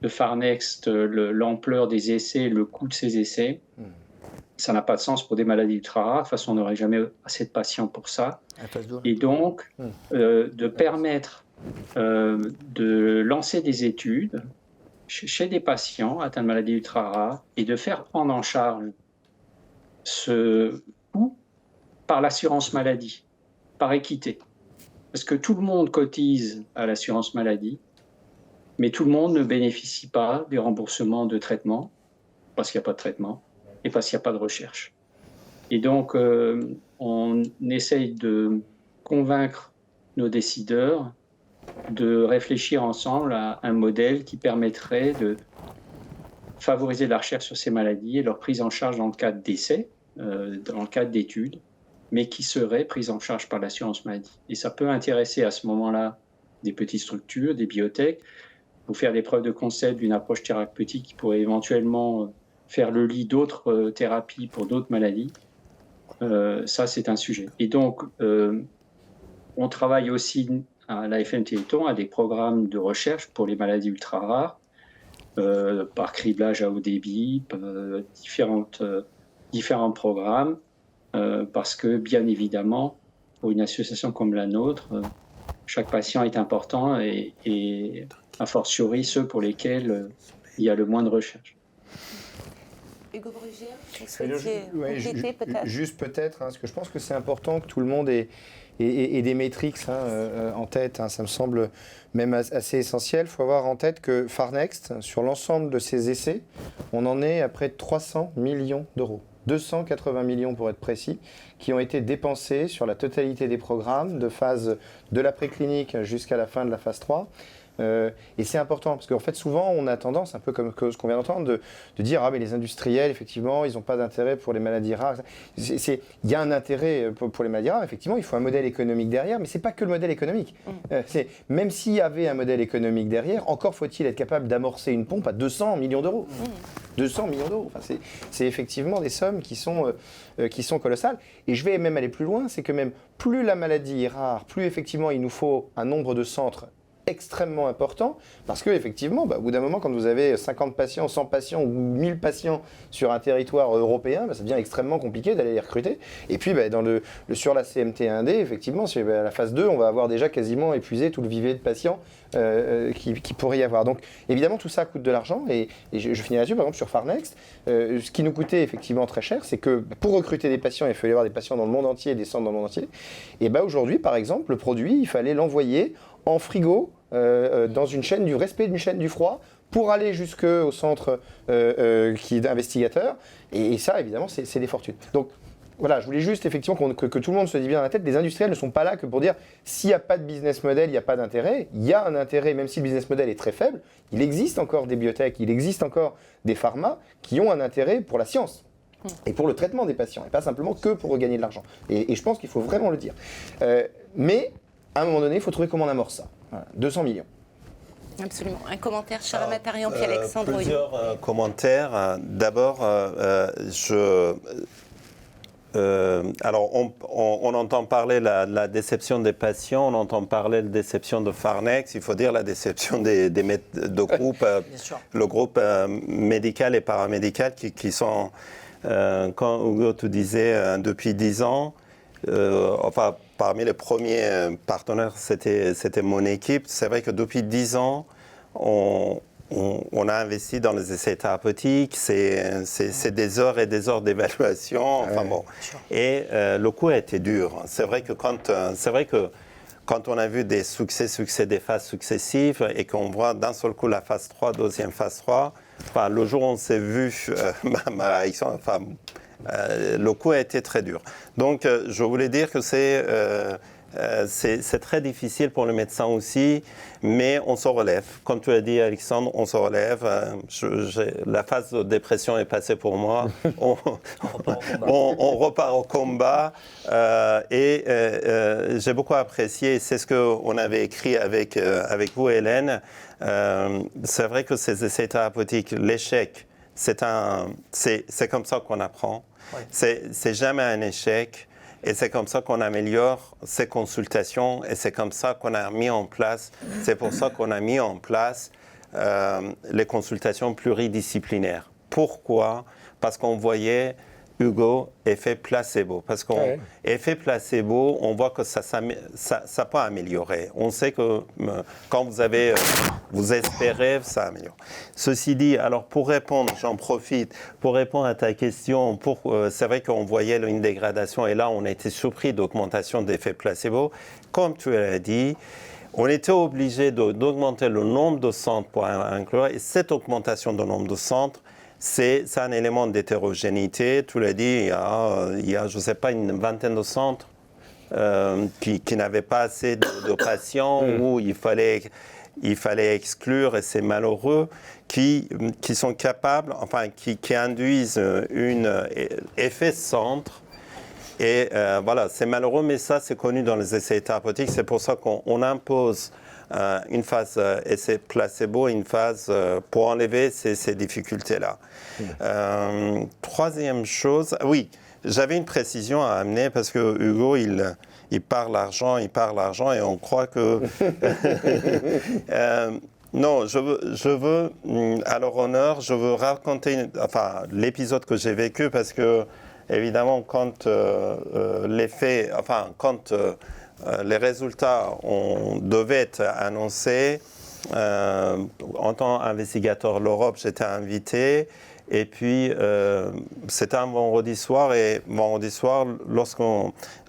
de Farnext l'ampleur des essais, le coût de ces essais. Ça n'a pas de sens pour des maladies ultra rares. De toute façon, on n'aurait jamais assez de patients pour ça. Et donc, de permettre de lancer des études chez des patients atteints de maladies ultra rares et de faire prendre en charge ce coût par l'assurance maladie, par équité. Parce que tout le monde cotise à l'assurance maladie, mais tout le monde ne bénéficie pas des remboursements de traitement, parce qu'il n'y a pas de traitement et parce qu'il n'y a pas de recherche. Et donc, on essaye de convaincre nos décideurs de réfléchir ensemble à un modèle qui permettrait de favoriser la recherche sur ces maladies et leur prise en charge dans le cadre d'essais, dans le cadre d'études, mais qui serait prise en charge par l'assurance maladie. Et ça peut intéresser à ce moment-là des petites structures, des biotech, pour faire des preuves de concept d'une approche thérapeutique qui pourrait éventuellement faire le lit d'autres thérapies pour d'autres maladies. Ça, c'est un sujet. Et donc, on travaille aussi à l'AFM Téléthon à des programmes de recherche pour les maladies ultra rares, par criblage à haut débit, différents programmes, parce que, bien évidemment, pour une association comme la nôtre, chaque patient est important et a fortiori ceux pour lesquels il y a le moins de recherche. Hugo Brugier, vous souhaitiez compléter peut-être ? Juste peut-être, parce que je pense que c'est important que tout le monde ait des métriques en tête. Ça me semble même assez essentiel. Il faut avoir en tête que Farnext, sur l'ensemble de ses essais, on en est à près de 300 millions d'euros. 280 millions pour être précis, qui ont été dépensés sur la totalité des programmes, de phase de la préclinique jusqu'à la fin de la phase 3. Et c'est important, parce qu'en fait, souvent, on a tendance, un peu comme ce qu'on vient d'entendre, de dire « Ah, mais les industriels, effectivement, ils n'ont pas d'intérêt pour les maladies rares. » Il y a un intérêt pour les maladies rares, effectivement, il faut un modèle économique derrière, mais ce n'est pas que le modèle économique. Même s'il y avait un modèle économique derrière, encore faut-il être capable d'amorcer une pompe à 200 millions d'euros. 200 millions d'euros, c'est effectivement des sommes qui sont colossales. Et je vais même aller plus loin, c'est que même plus la maladie est rare, plus effectivement il nous faut un nombre de centres extrêmement important, parce qu'effectivement, au bout d'un moment, quand vous avez 50 patients, 100 patients ou 1000 patients sur un territoire européen, ça devient extrêmement compliqué d'aller les recruter. Et puis, sur la CMT1D, effectivement, sur la phase 2, on va avoir déjà quasiment épuisé tout le vivier de patients qui pourrait y avoir. Donc, évidemment, tout ça coûte de l'argent, et je finirai là-dessus, par exemple, sur Farnext, ce qui nous coûtait effectivement très cher, c'est que pour recruter des patients, il fallait avoir des patients dans le monde entier, des centres dans le monde entier. Et aujourd'hui, par exemple, le produit, il fallait l'envoyer en frigo, dans une chaîne du respect d'une chaîne du froid, pour aller jusqu'au centre qui est investigateur. Et ça, évidemment, c'est des fortunes. Donc, voilà, je voulais juste effectivement que tout le monde se dise bien dans la tête, les industriels ne sont pas là que pour dire s'il n'y a pas de business model, il n'y a pas d'intérêt. Il y a un intérêt, même si le business model est très faible, il existe encore des biotech, il existe encore des pharma qui ont un intérêt pour la science et pour le traitement des patients, et pas simplement que pour regagner de l'argent. Et je pense qu'il faut vraiment le dire. Mais à un moment donné, il faut trouver comment on amorce ça. Voilà, 200 millions. Absolument. Un commentaire, Chara Matarian, puis Alexandre. Plusieurs commentaires. D'abord, alors, on entend parler de la déception des patients, on entend parler de la déception de Farnext, il faut dire la déception de groupes, le groupe médical et paramédical qui sont, quand Hugo te disait, depuis 10 ans, enfin, parmi les premiers partenaires, c'était mon équipe. C'est vrai que depuis 10 ans, on a investi dans les essais thérapeutiques. C'est des heures et des heures d'évaluation. Enfin, bon. Et le coup a été dur. C'est vrai que quand on a vu des succès des phases successives et qu'on voit d'un seul coup la phase 3, deuxième phase 3, enfin, le jour où on s'est vu, le coup a été très dur. Donc, je voulais dire que c'est c'est très difficile pour le médecin aussi, mais on se relève. Comme tu as dit, Alexandre, on se relève. La phase de dépression est passée pour moi. On repart au combat. Et j'ai beaucoup apprécié, c'est ce qu'on avait écrit avec vous, Hélène. C'est vrai que ces essais thérapeutiques, l'échec, c'est comme ça qu'on apprend. Ouais. C'est jamais un échec. Et c'est comme ça qu'on améliore ces consultations et c'est comme ça qu'on a mis en place, c'est pour ça qu'on a mis en place les consultations pluridisciplinaires. Pourquoi ? Parce qu'on voyait, Hugo, effet placebo. Parce qu'on effet placebo, on voit que ça peut améliorer. On sait que quand vous espérez, ça améliore. Ceci dit, alors pour répondre, j'en profite, pour répondre à ta question, c'est vrai qu'on voyait une dégradation et là, on a été surpris d'augmentation d'effet placebo. Comme tu l'as dit, on était obligé d'augmenter le nombre de centres pour inclure et cette augmentation de nombre de centres, c'est un élément d'hétérogénéité. Tu l'as dit, il y a, je ne sais pas, une vingtaine de centres qui n'avaient pas assez de patients, où il fallait exclure, et c'est malheureux, qui sont capables, enfin, qui induisent un effet centre. Et voilà, c'est malheureux, mais ça, c'est connu dans les essais thérapeutiques. C'est pour ça qu'on impose une phase essai placebo, une phase pour enlever ces difficultés-là. Troisième chose, oui, j'avais une précision à amener parce que Hugo, il parle argent et on croit que... non, je veux, à leur honneur, je veux raconter l'épisode que j'ai vécu parce que, évidemment, quand les résultats devaient être annoncés. En tant qu'investigateur l'Europe, j'étais invité. Et puis, c'était un vendredi soir. Et vendredi soir, lorsque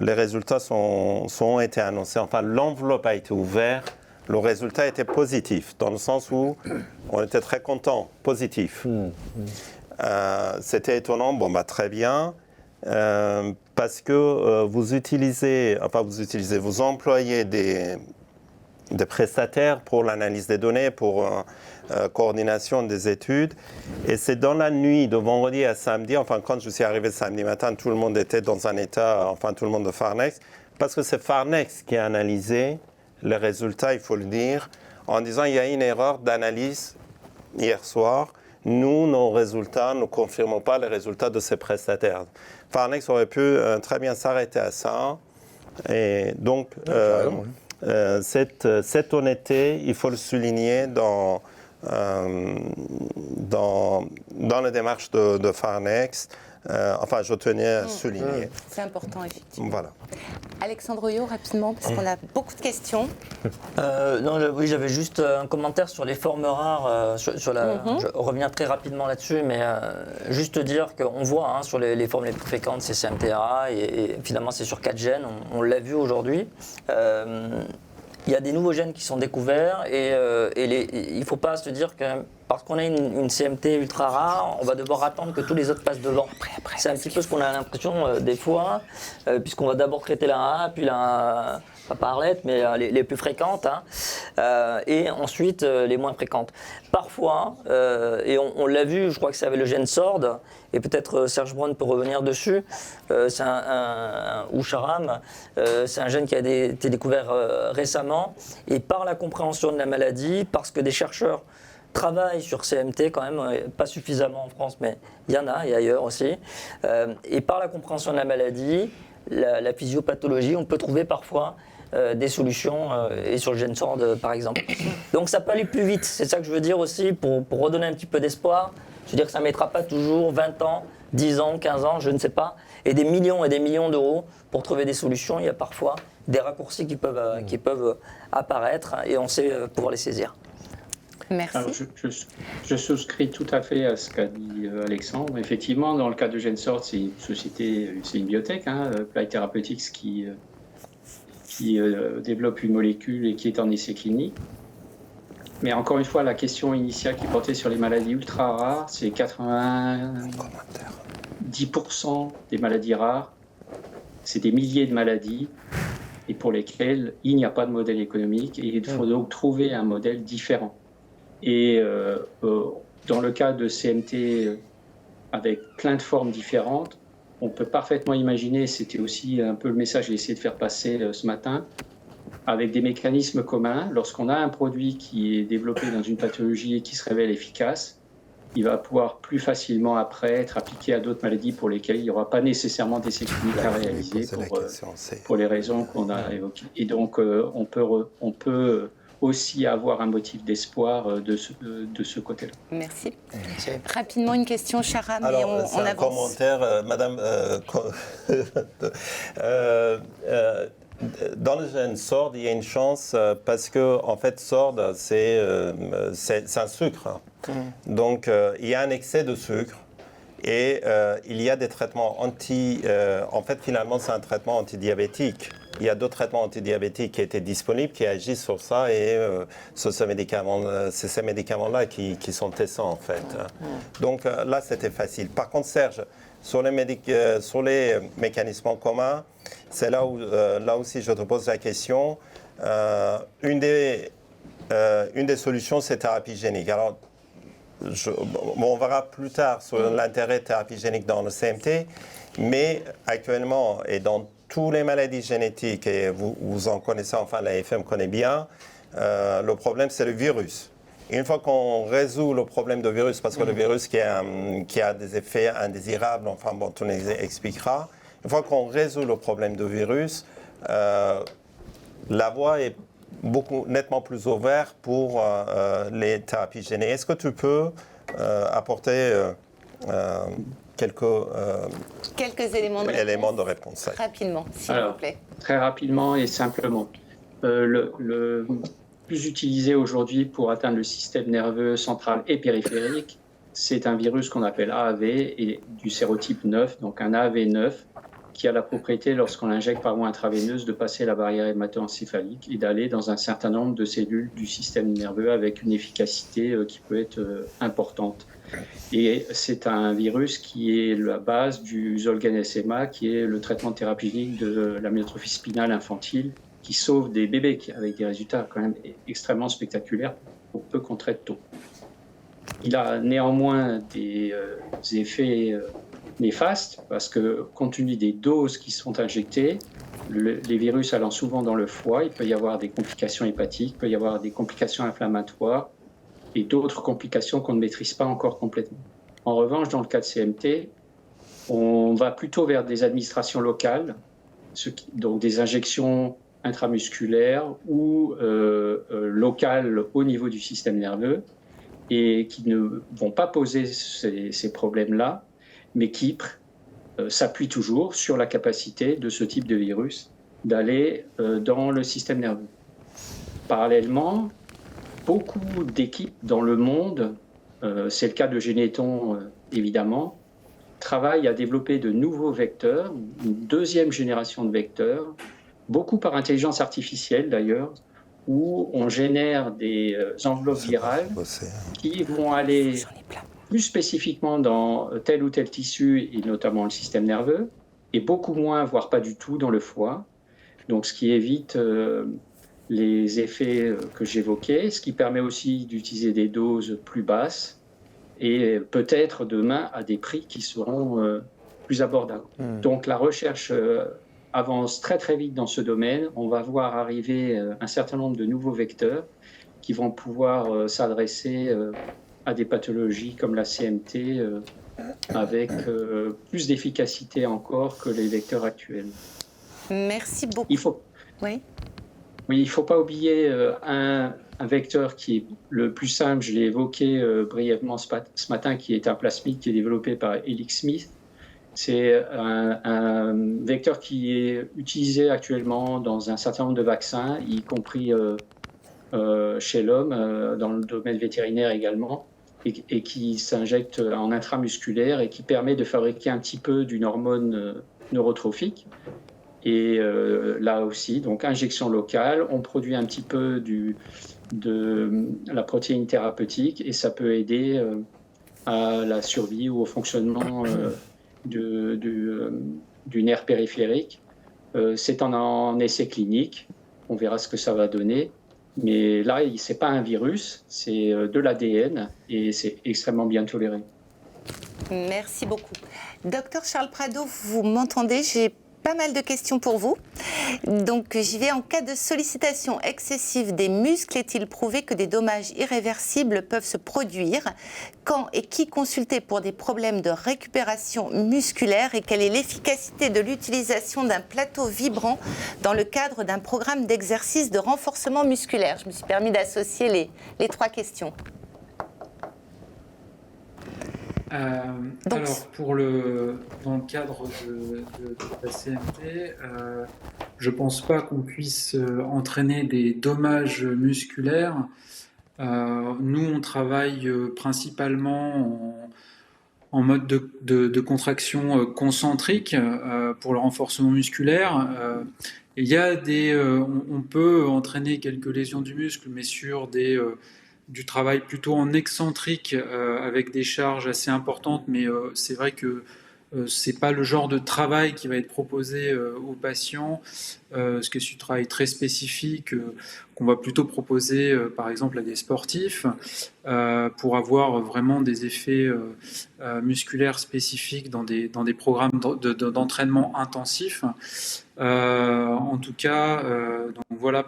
les résultats ont été annoncés, enfin, l'enveloppe a été ouverte, le résultat était positif, dans le sens où on était très contents, positif. C'était étonnant, très bien. Parce que vous employez des prestataires pour l'analyse des données, pour coordination des études. Et c'est dans la nuit de vendredi à samedi, quand je suis arrivé samedi matin, tout le monde était dans un état, tout le monde de Farnex, parce que c'est Farnex qui a analysé les résultats, il faut le dire, en disant il y a une erreur d'analyse hier soir. Nous, nos résultats ne confirmons pas les résultats de ces prestataires. Farnex aurait pu très bien s'arrêter à ça. Et donc, cette honnêteté, il faut le souligner dans la démarche de Farnex. Je tenais à souligner. C'est important, effectivement. Voilà. Alexandre Oyo, rapidement, parce qu'on a beaucoup de questions. Oui, j'avais juste un commentaire sur les formes rares. Je reviens très rapidement là-dessus, mais juste dire qu'on voit sur les formes les plus fréquentes, c'est CMTRA, et finalement, c'est sur 4 gènes. On l'a vu aujourd'hui. Il y a des nouveaux gènes qui sont découverts et il ne faut pas se dire que parce qu'on a une CMT ultra rare, on va devoir attendre que tous les autres passent devant. C'est un petit peu ce qu'on a l'impression des fois, puisqu'on va d'abord traiter la A, puis la... pas Arlette, mais les plus fréquentes, et ensuite les moins fréquentes. Parfois, et on l'a vu, je crois que c'est avec le gène SORD, et peut-être Serge Braun peut revenir dessus, ou Charam, c'est un gène qui a été découvert récemment, et par la compréhension de la maladie, parce que des chercheurs travaillent sur CMT quand même, pas suffisamment en France, mais il y en a, et ailleurs aussi, et par la compréhension de la maladie, la physiopathologie, on peut trouver parfois des solutions, et sur le gène SORD par exemple. Donc ça peut aller plus vite, c'est ça que je veux dire aussi, pour redonner un petit peu d'espoir. Je veux dire que ça ne mettra pas toujours 20 ans, 10 ans, 15 ans, je ne sais pas, et des millions d'euros pour trouver des solutions. Il y a parfois des raccourcis qui peuvent apparaître et on sait pouvoir les saisir. Merci. Alors, je souscris tout à fait à ce qu'a dit Alexandre. Effectivement, dans le cas de GenSort, c'est une société, c'est une biotech, Play Therapeutics, qui développe une molécule et qui est en essai clinique. Mais encore une fois, la question initiale qui portait sur les maladies ultra rares, c'est 90% des maladies rares. C'est des milliers de maladies. et pour lesquels il n'y a pas de modèle économique et il faut donc trouver un modèle différent. Et dans le cas de CMT avec plein de formes différentes, on peut parfaitement imaginer, c'était aussi un peu le message que j'ai essayé de faire passer ce matin, avec des mécanismes communs, lorsqu'on a un produit qui est développé dans une pathologie et qui se révèle efficace, il va pouvoir plus facilement après être appliqué à d'autres maladies pour lesquelles il n'y aura pas nécessairement d'essais cliniques à réaliser pour les raisons qu'on a évoquées. Et donc on peut aussi avoir un motif d'espoir de ce côté-là. Merci. Rapidement, une question, Shara, mais Alors, on avance. Un commentaire, Madame. Dans le gène SORD, il y a une chance parce que, en fait, SORD, c'est un sucre. Donc, il y a un excès de sucre et il y a des traitements en fait, finalement, c'est un traitement antidiabétique. Il y a d'autres traitements antidiabétiques qui étaient disponibles, qui agissent sur ça et c'est ces médicaments-là qui sont testants, en fait. Donc, là, c'était facile. Par contre, Serge, sur les mécanismes communs, c'est là aussi je te pose la question. Une des solutions, c'est thérapie génique. Alors, on verra plus tard sur l'intérêt de thérapie génique dans le CMT, mais actuellement, et dans toutes les maladies génétiques, et vous en connaissez, enfin la FM connaît bien, le problème c'est le virus. Et une fois qu'on résout le problème de virus, parce que le virus qui a des effets indésirables, enfin bon, tu nous expliqueras, une fois qu'on résout le problème de virus, la voie est nettement plus ouverte pour les thérapies géniques. Est-ce que tu peux apporter quelques éléments de réponse rapidement, s'il vous plaît. Très rapidement et simplement. Le plus utilisé aujourd'hui pour atteindre le système nerveux central et périphérique, c'est un virus qu'on appelle AAV et du sérotype 9, donc un AAV9, qui a la propriété, lorsqu'on l'injecte par voie intraveineuse, de passer la barrière hémato-encéphalique et d'aller dans un certain nombre de cellules du système nerveux avec une efficacité qui peut être importante. Et c'est un virus qui est la base du Zolgensma, qui est le traitement thérapeutique de l'amyotrophie spinale infantile, qui sauve des bébés avec des résultats quand même extrêmement spectaculaires pour peu qu'on traite tôt. Il a néanmoins des effets néfastes parce que compte tenu des doses qui sont injectées, les virus allant souvent dans le foie, il peut y avoir des complications hépatiques, il peut y avoir des complications inflammatoires et d'autres complications qu'on ne maîtrise pas encore complètement. En revanche, dans le cas de CMT, on va plutôt vers des administrations locales, donc des injections intramusculaires ou locales au niveau du système nerveux et qui ne vont pas poser ces problèmes-là, mais qui s'appuient toujours sur la capacité de ce type de virus d'aller dans le système nerveux. Parallèlement, beaucoup d'équipes dans le monde, c'est le cas de Généton évidemment, travaillent à développer de nouveaux vecteurs, une deuxième génération de vecteurs, beaucoup par intelligence artificielle d'ailleurs, où on génère des enveloppes virales qui vont aller plus spécifiquement dans tel ou tel tissu, et notamment le système nerveux, et beaucoup moins, voire pas du tout, dans le foie. Donc ce qui évite les effets que j'évoquais, ce qui permet aussi d'utiliser des doses plus basses, et peut-être demain à des prix qui seront plus abordables. Donc la recherche avance très très vite dans ce domaine. On va voir arriver un certain nombre de nouveaux vecteurs qui vont pouvoir s'adresser à des pathologies comme la CMT avec plus d'efficacité encore que les vecteurs actuels. Merci beaucoup. Oui, il ne faut pas oublier un vecteur qui est le plus simple, je l'ai évoqué brièvement ce matin, qui est un plasmide qui est développé par Helix Smith. C'est un vecteur qui est utilisé actuellement dans un certain nombre de vaccins, y compris chez l'homme, dans le domaine vétérinaire également, et qui s'injecte en intramusculaire et qui permet de fabriquer un petit peu d'une hormone neurotrophique. Et là aussi, donc injection locale, on produit un petit peu de la protéine thérapeutique et ça peut aider à la survie ou au fonctionnement du nerf périphérique C'est en essai clinique. On verra ce que ça va donner. Mais là, ce n'est pas un virus, c'est de l'ADN et c'est extrêmement bien toléré. Merci beaucoup. Docteur Charles Prado, vous m'entendez? J'ai pas mal de questions pour vous. Donc j'y vais. En cas de sollicitation excessive des muscles, est-il prouvé que des dommages irréversibles peuvent se produire? Quand et qui consulter pour des problèmes de récupération musculaire? Et quelle est l'efficacité de l'utilisation d'un plateau vibrant dans le cadre d'un programme d'exercice de renforcement musculaire? Je me suis permis d'associer les 3 questions. Alors, dans le cadre de la CMT, je ne pense pas qu'on puisse entraîner des dommages musculaires. Nous, on travaille principalement en mode de contraction concentrique pour le renforcement musculaire. On peut entraîner quelques lésions du muscle, mais sur du travail plutôt en excentrique avec des charges assez importantes, mais c'est vrai que c'est pas le genre de travail qui va être proposé aux patients, parce que c'est du travail très spécifique qu'on va plutôt proposer par exemple à des sportifs pour avoir vraiment des effets musculaires spécifiques dans des programmes d'entraînement intensif. En tout cas, donc voilà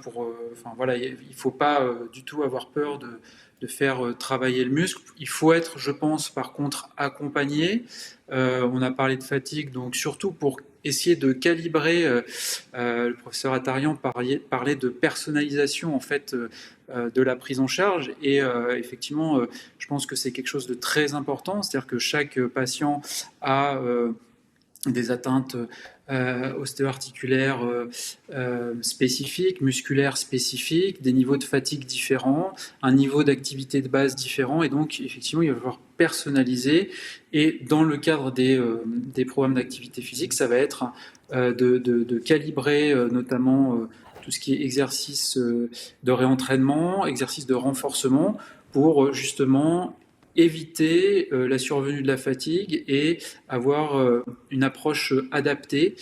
il faut pas du tout avoir peur de faire travailler le muscle. Il faut être, je pense, par contre, accompagné. On a parlé de fatigue, donc surtout pour essayer de calibrer. Le professeur Attarian parlait de personnalisation en fait de la prise en charge, et effectivement, je pense que c'est quelque chose de très important. C'est-à-dire que chaque patient a des atteintes ostéo-articulaires spécifiques, musculaires spécifiques, des niveaux de fatigue différents, un niveau d'activité de base différent, et donc effectivement il va falloir personnaliser. Et dans le cadre des programmes d'activité physique, ça va être de calibrer notamment tout ce qui est exercice de réentraînement, exercice de renforcement, pour justement éviter la survenue de la fatigue et avoir une approche adaptée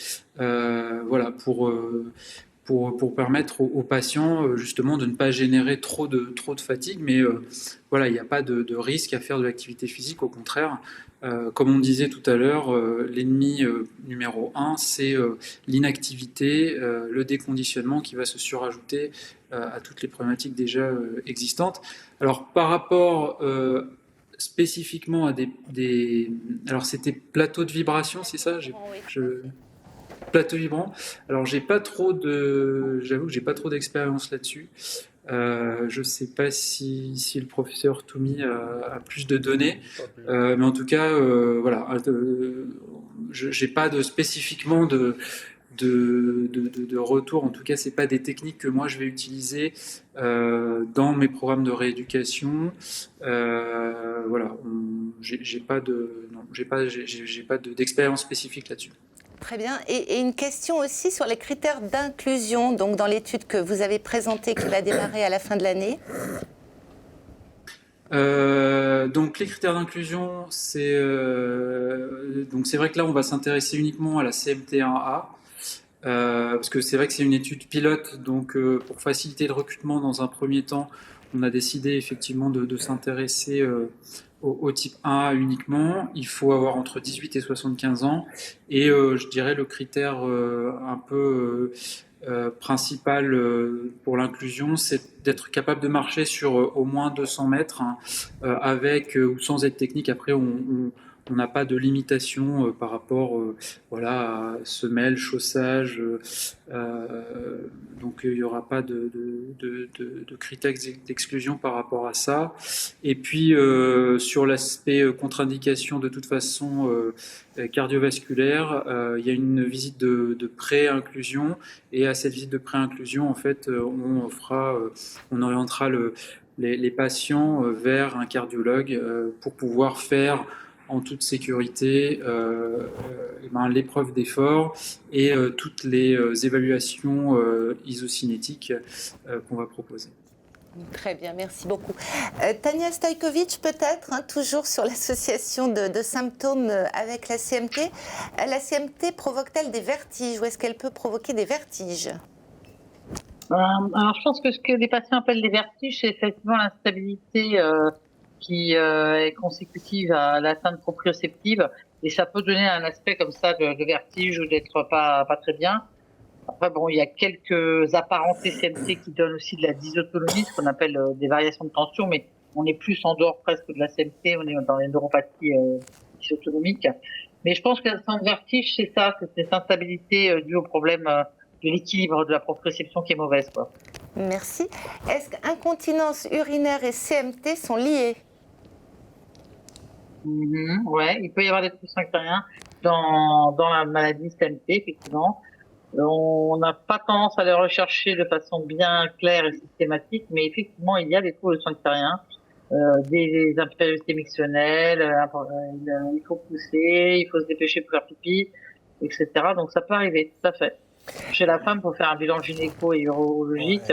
pour permettre aux patients justement de ne pas générer trop de fatigue. Mais il n'y a pas de risque à faire de l'activité physique, au contraire. Comme on disait tout à l'heure, l'ennemi numéro 1, c'est l'inactivité, le déconditionnement qui va se surajouter à toutes les problématiques déjà existantes. Alors par rapport spécifiquement à alors c'était plateau de vibration, c'est ça? Plateau vibrant. Alors j'avoue que j'ai pas trop d'expérience là-dessus. Je sais pas si le professeur Toumi a plus de données, mais en tout cas j'ai pas spécifiquement de retour. En tout cas, c'est pas des techniques que moi je vais utiliser dans mes programmes de rééducation. J'ai pas d'expérience spécifique là-dessus. Très bien. Et une question aussi sur les critères d'inclusion, donc dans l'étude que vous avez présentée, qui va démarrer à la fin de l'année. Donc les critères d'inclusion, c'est vrai que là on va s'intéresser uniquement à la CMT1A. Parce que c'est vrai que c'est une étude pilote, donc pour faciliter le recrutement dans un premier temps, on a décidé effectivement de s'intéresser au type 1A uniquement. Il faut avoir entre 18 et 75 ans, et je dirais le critère un peu principal pour l'inclusion, c'est d'être capable de marcher sur au moins 200 mètres avec ou sans aide technique. Après, on n'a pas de limitation par rapport à semelle, chaussage, donc il n'y aura pas de critères d'exclusion par rapport à ça. Et puis sur l'aspect contre-indication, de toute façon cardiovasculaire, il y a une visite de pré-inclusion, et à cette visite de pré-inclusion, en fait, on orientera les patients vers un cardiologue pour pouvoir faire en toute sécurité l'épreuve d'effort et toutes les évaluations isocinétiques qu'on va proposer. Très bien, merci beaucoup. Tania Stojkovic, peut-être, toujours sur l'association de symptômes avec la CMT. La CMT provoque-t-elle des vertiges ou est-ce qu'elle peut provoquer des vertiges ? Alors, je pense que ce que les patients appellent des vertiges, c'est effectivement l'instabilité qui est consécutive à l'atteinte proprioceptive. Et ça peut donner un aspect comme ça de vertige ou d'être pas très bien. Après, bon, il y a quelques apparentés CMT qui donnent aussi de la dysautonomie, ce qu'on appelle des variations de tension, mais on est plus en dehors presque de la CMT, on est dans les neuropathies dysautonomiques. Mais je pense que le vertige, c'est ça, c'est cette instabilité due au problème de l'équilibre de la proprioception qui est mauvaise, quoi. Merci. Est-ce qu'incontinence urinaire et CMT sont liés ? Ouais, il peut y avoir des troubles sphinctériens dans la maladie CMT, effectivement. On n'a pas tendance à les rechercher de façon bien claire et systématique, mais effectivement, il y a des troubles sphinctériens, des impériosités mictionnelles, il faut pousser, il faut se dépêcher pour faire pipi, etc. Donc ça peut arriver, tout à fait. Chez la femme, pour faire un bilan gynéco et urologique,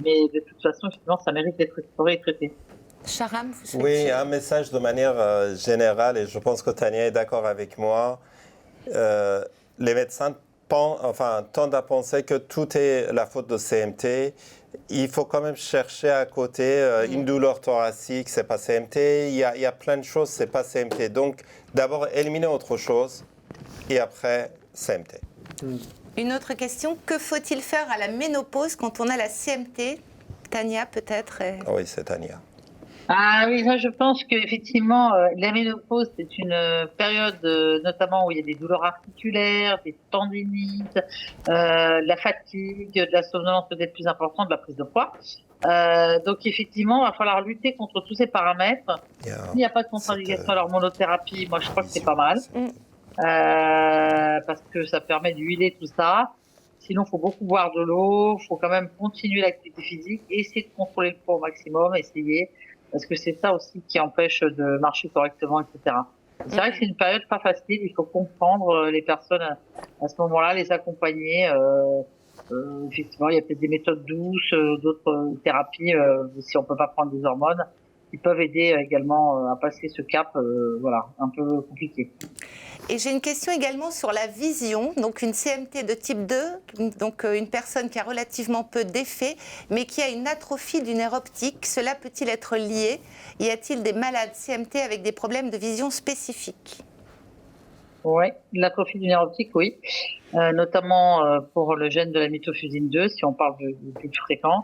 mais de toute façon, effectivement, ça mérite d'être exploré et traité. Charam, vous souhaitez... Oui, un message de manière générale, et je pense que Tania est d'accord avec moi. Les médecins tendent à penser que tout est la faute de CMT. Il faut quand même chercher à côté une douleur thoracique, c'est pas CMT. Il y a plein de choses, c'est pas CMT. Donc, d'abord, éliminer autre chose et après, CMT. Une autre question, que faut-il faire à la ménopause quand on a la CMT ? Tania, peut-être Oui, c'est Tania. Ah oui, ça, je pense qu'effectivement, la ménopause, c'est une période notamment où il y a des douleurs articulaires, des tendinites, la fatigue, de la somnolence peut-être plus importante, de la prise de poids. Donc effectivement, il va falloir lutter contre tous ces paramètres. S'il n'y a pas de contre-indication à l'hormonothérapie, moi je crois que c'est pas mal. Parce que ça permet d'huiler tout ça. Sinon, il faut beaucoup boire de l'eau, il faut quand même continuer l'activité physique, essayer de contrôler le poids au maximum, parce que c'est ça aussi qui empêche de marcher correctement, etc. C'est vrai que c'est une période pas facile, il faut comprendre les personnes à ce moment-là, les accompagner. Effectivement, il y a peut-être des méthodes douces, d'autres thérapies, si on peut pas prendre des hormones, qui peuvent aider également à passer ce cap, un peu compliqué. Et j'ai une question également sur la vision, donc une CMT de type 2, donc une personne qui a relativement peu d'effets, mais qui a une atrophie du nerf optique. Cela peut-il être lié ? Y a-t-il des malades CMT avec des problèmes de vision spécifiques ? Oui, l'atrophie du nerf optique, oui. Notamment pour le gène de la mitofusin 2, si on parle du plus fréquent.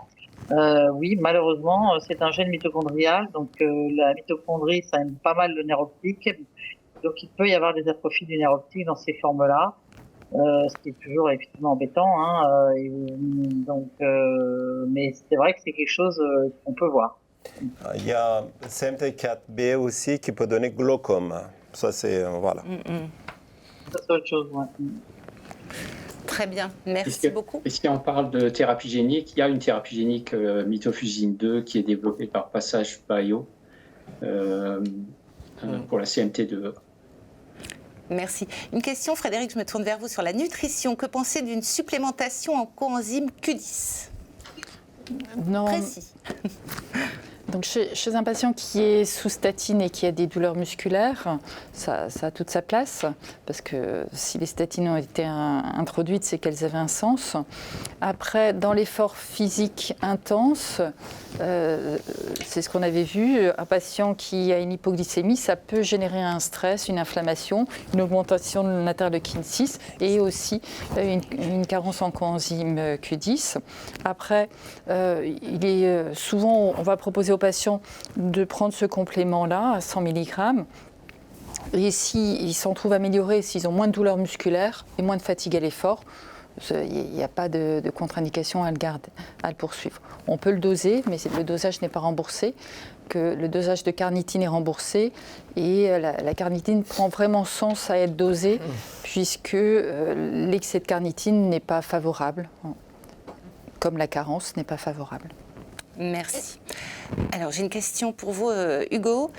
Oui, malheureusement, c'est un gène mitochondrial, donc la mitochondrie, ça aime pas mal le nerf optique. Donc, il peut y avoir des atrophies du nerf optique dans ces formes-là, ce qui est toujours effectivement embêtant. Mais c'est vrai que c'est quelque chose qu'on peut voir. Il y a CMT4B aussi qui peut donner glaucome. Ça, c'est... voilà. Ça, c'est autre chose, ouais. Très bien, merci beaucoup. Et si on parle de thérapie génique, il y a une thérapie génique mitofusin 2 qui est développée par Passage Bio pour la CMT2. Merci. Une question, Frédéric, je me tourne vers vous sur la nutrition. Que pensez d'une supplémentation en coenzyme Q10 ? Non. Précis. Donc chez un patient qui est sous statine et qui a des douleurs musculaires, ça a toute sa place, parce que si les statines ont été introduites, c'est qu'elles avaient un sens. Après, dans l'effort physique intense, c'est ce qu'on avait vu, un patient qui a une hypoglycémie, ça peut générer un stress, une inflammation, une augmentation de l'interleukine 6 et aussi une carence en coenzyme Q10. Après, il est souvent, on va proposer aux patients de prendre ce complément-là à 100 mg. Et s'ils s'en trouvent améliorés, s'ils ont moins de douleurs musculaires et moins de fatigue à l'effort, il n'y a pas de contre-indication à le poursuivre. On peut le doser, mais le dosage n'est pas remboursé. Que le dosage de carnitine est remboursé et la carnitine prend vraiment sens à être dosée puisque l'excès de carnitine n'est pas favorable, comme la carence n'est pas favorable. Merci. Alors, j'ai une question pour vous, Hugo.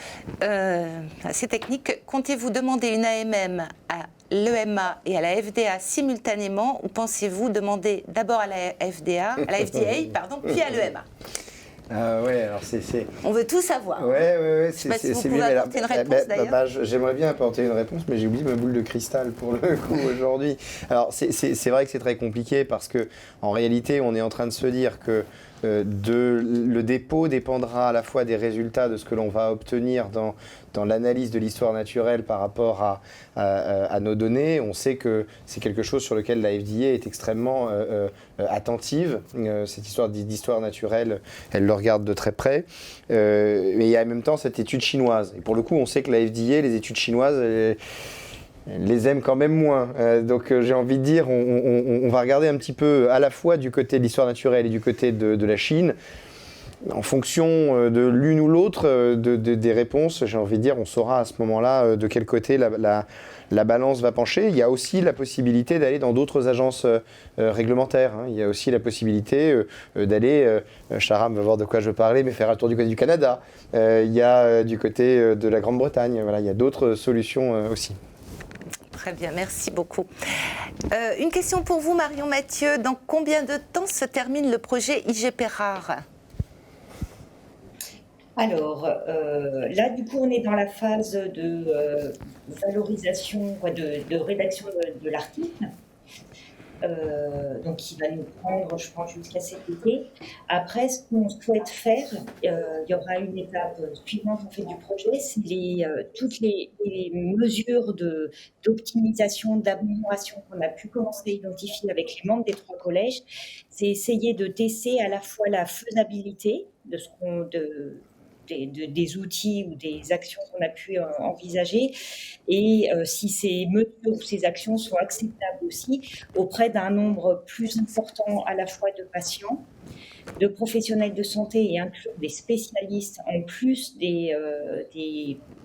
Assez technique. Comptez-vous demander une AMM à l'EMA et à la FDA simultanément ou pensez-vous demander d'abord à la FDA, puis à l'EMA ? Ah ouais, alors c'est... On veut tout savoir. Ouais, Je sais pas si vous pouvez apporter une réponse d'ailleurs. J'aimerais bien apporter une réponse, mais j'ai oublié ma boule de cristal pour le coup aujourd'hui. Alors c'est vrai que c'est très compliqué parce que en réalité, on est en train de se dire que le dépôt dépendra à la fois des résultats de ce que l'on va obtenir dans l'analyse de l'histoire naturelle par rapport à nos données. On sait que c'est quelque chose sur lequel la FDA est extrêmement attentive. Cette histoire d'histoire naturelle, elle le regarde de très près. Mais il y a en même temps cette étude chinoise. Et pour le coup, on sait que la FDA, les études chinoises, les aime quand même moins. Donc j'ai envie de dire, on va regarder un petit peu à la fois du côté de l'histoire naturelle et du côté de la Chine. En fonction de l'une ou l'autre des réponses, j'ai envie de dire, on saura à ce moment-là de quel côté la balance va pencher. Il y a aussi la possibilité d'aller dans d'autres agences réglementaires. Il y a aussi la possibilité d'aller, Sharam va voir de quoi je parlais, mais faire un tour du côté du Canada. Il y a du côté de la Grande-Bretagne. Voilà, il y a d'autres solutions aussi. Très bien, merci beaucoup. Une question pour vous, Marion Mathieu. Dans combien de temps se termine le projet IGP rare ? Alors, là, du coup, on est dans la phase de valorisation, de rédaction de l'article. Donc, qui va nous prendre, je pense, jusqu'à cet été. Après, ce qu'on souhaite faire, il y aura une étape suivante en fait du projet, c'est toutes les mesures d'optimisation, d'amélioration qu'on a pu commencer à identifier avec les membres des 3 collèges. C'est essayer de tester à la fois la faisabilité de des outils ou des actions qu'on a pu envisager et si ces mesures ou ces actions sont acceptables aussi auprès d'un nombre plus important à la fois de patients, de professionnels de santé et inclure des spécialistes en plus des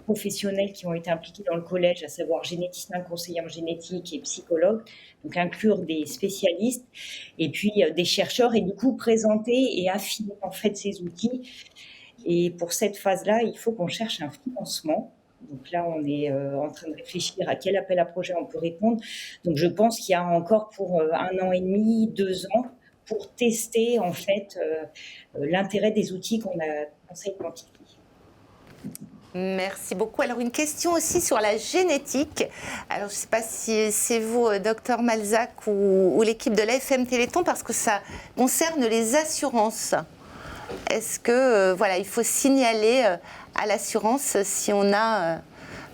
professionnels qui ont été impliqués dans le collège, à savoir généticien, conseiller en génétique et psychologue, donc inclure des spécialistes et puis des chercheurs et du coup présenter et affiner en fait ces outils. Et pour cette phase-là, il faut qu'on cherche un financement. Donc là, on est en train de réfléchir à quel appel à projet on peut répondre. Donc je pense qu'il y a encore pour 1 an et demi, 2 ans, pour tester en fait l'intérêt des outils qu'on a commencé à identifier. Merci beaucoup. Alors une question aussi sur la génétique. Alors je ne sais pas si c'est vous, docteur Malzac, ou l'équipe de l'AFM Téléthon, parce que ça concerne les assurances. Est-ce que il faut signaler à l'assurance si on a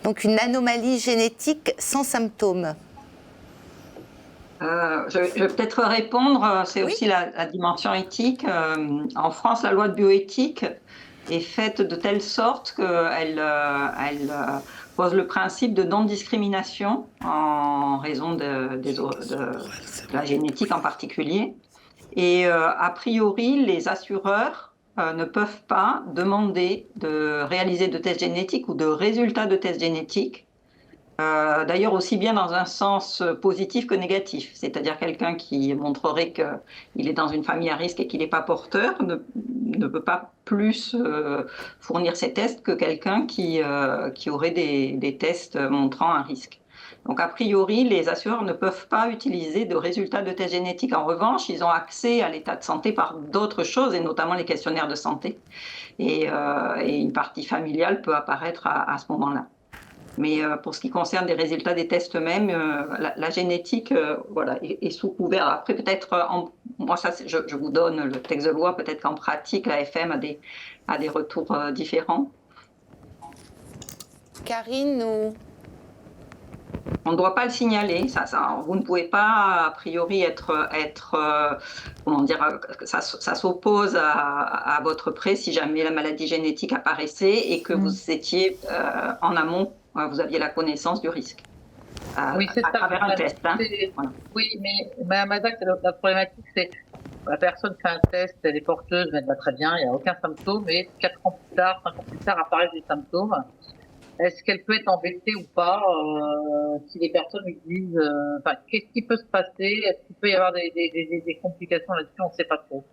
donc une anomalie génétique sans symptômes ? Je vais peut-être répondre, c'est aussi la dimension éthique. En France, la loi de bioéthique est faite de telle sorte qu'elle pose le principe de non-discrimination en raison de la génétique en particulier. Et a priori, les assureurs ne peuvent pas demander de réaliser de tests génétiques ou de résultats de tests génétiques. D'ailleurs, aussi bien dans un sens positif que négatif. C'est-à-dire quelqu'un qui montrerait qu'il est dans une famille à risque et qu'il n'est pas porteur ne peut pas plus fournir ces tests que quelqu'un qui aurait des tests montrant un risque. Donc, a priori, les assureurs ne peuvent pas utiliser de résultats de tests génétiques. En revanche, ils ont accès à l'état de santé par d'autres choses, et notamment les questionnaires de santé. Et une partie familiale peut apparaître à ce moment-là. Mais pour ce qui concerne des résultats des tests eux-mêmes, la génétique est sous couvert. Après, peut-être, moi, je vous donne le texte de loi, peut-être qu'en pratique, l'AFM a des retours différents. Karine ou... On ne doit pas le signaler. Vous ne pouvez pas, a priori, comment dire, ça s'oppose à votre prêt si jamais la maladie génétique apparaissait et que vous étiez en amont, vous aviez la connaissance du risque. Oui, c'est à travers un test. Voilà. Oui, mais Mme Mazak, la problématique, c'est la personne fait un test, elle est porteuse, mais elle va très bien, il n'y a aucun symptôme, et 4 ans plus tard, 5 ans plus tard, apparaissent des symptômes. Est-ce qu'elle peut être embêtée ou pas si les personnes lui disent qu'est-ce qui peut se passer? Est-ce qu'il peut y avoir des complications là-dessus? On ne sait pas trop.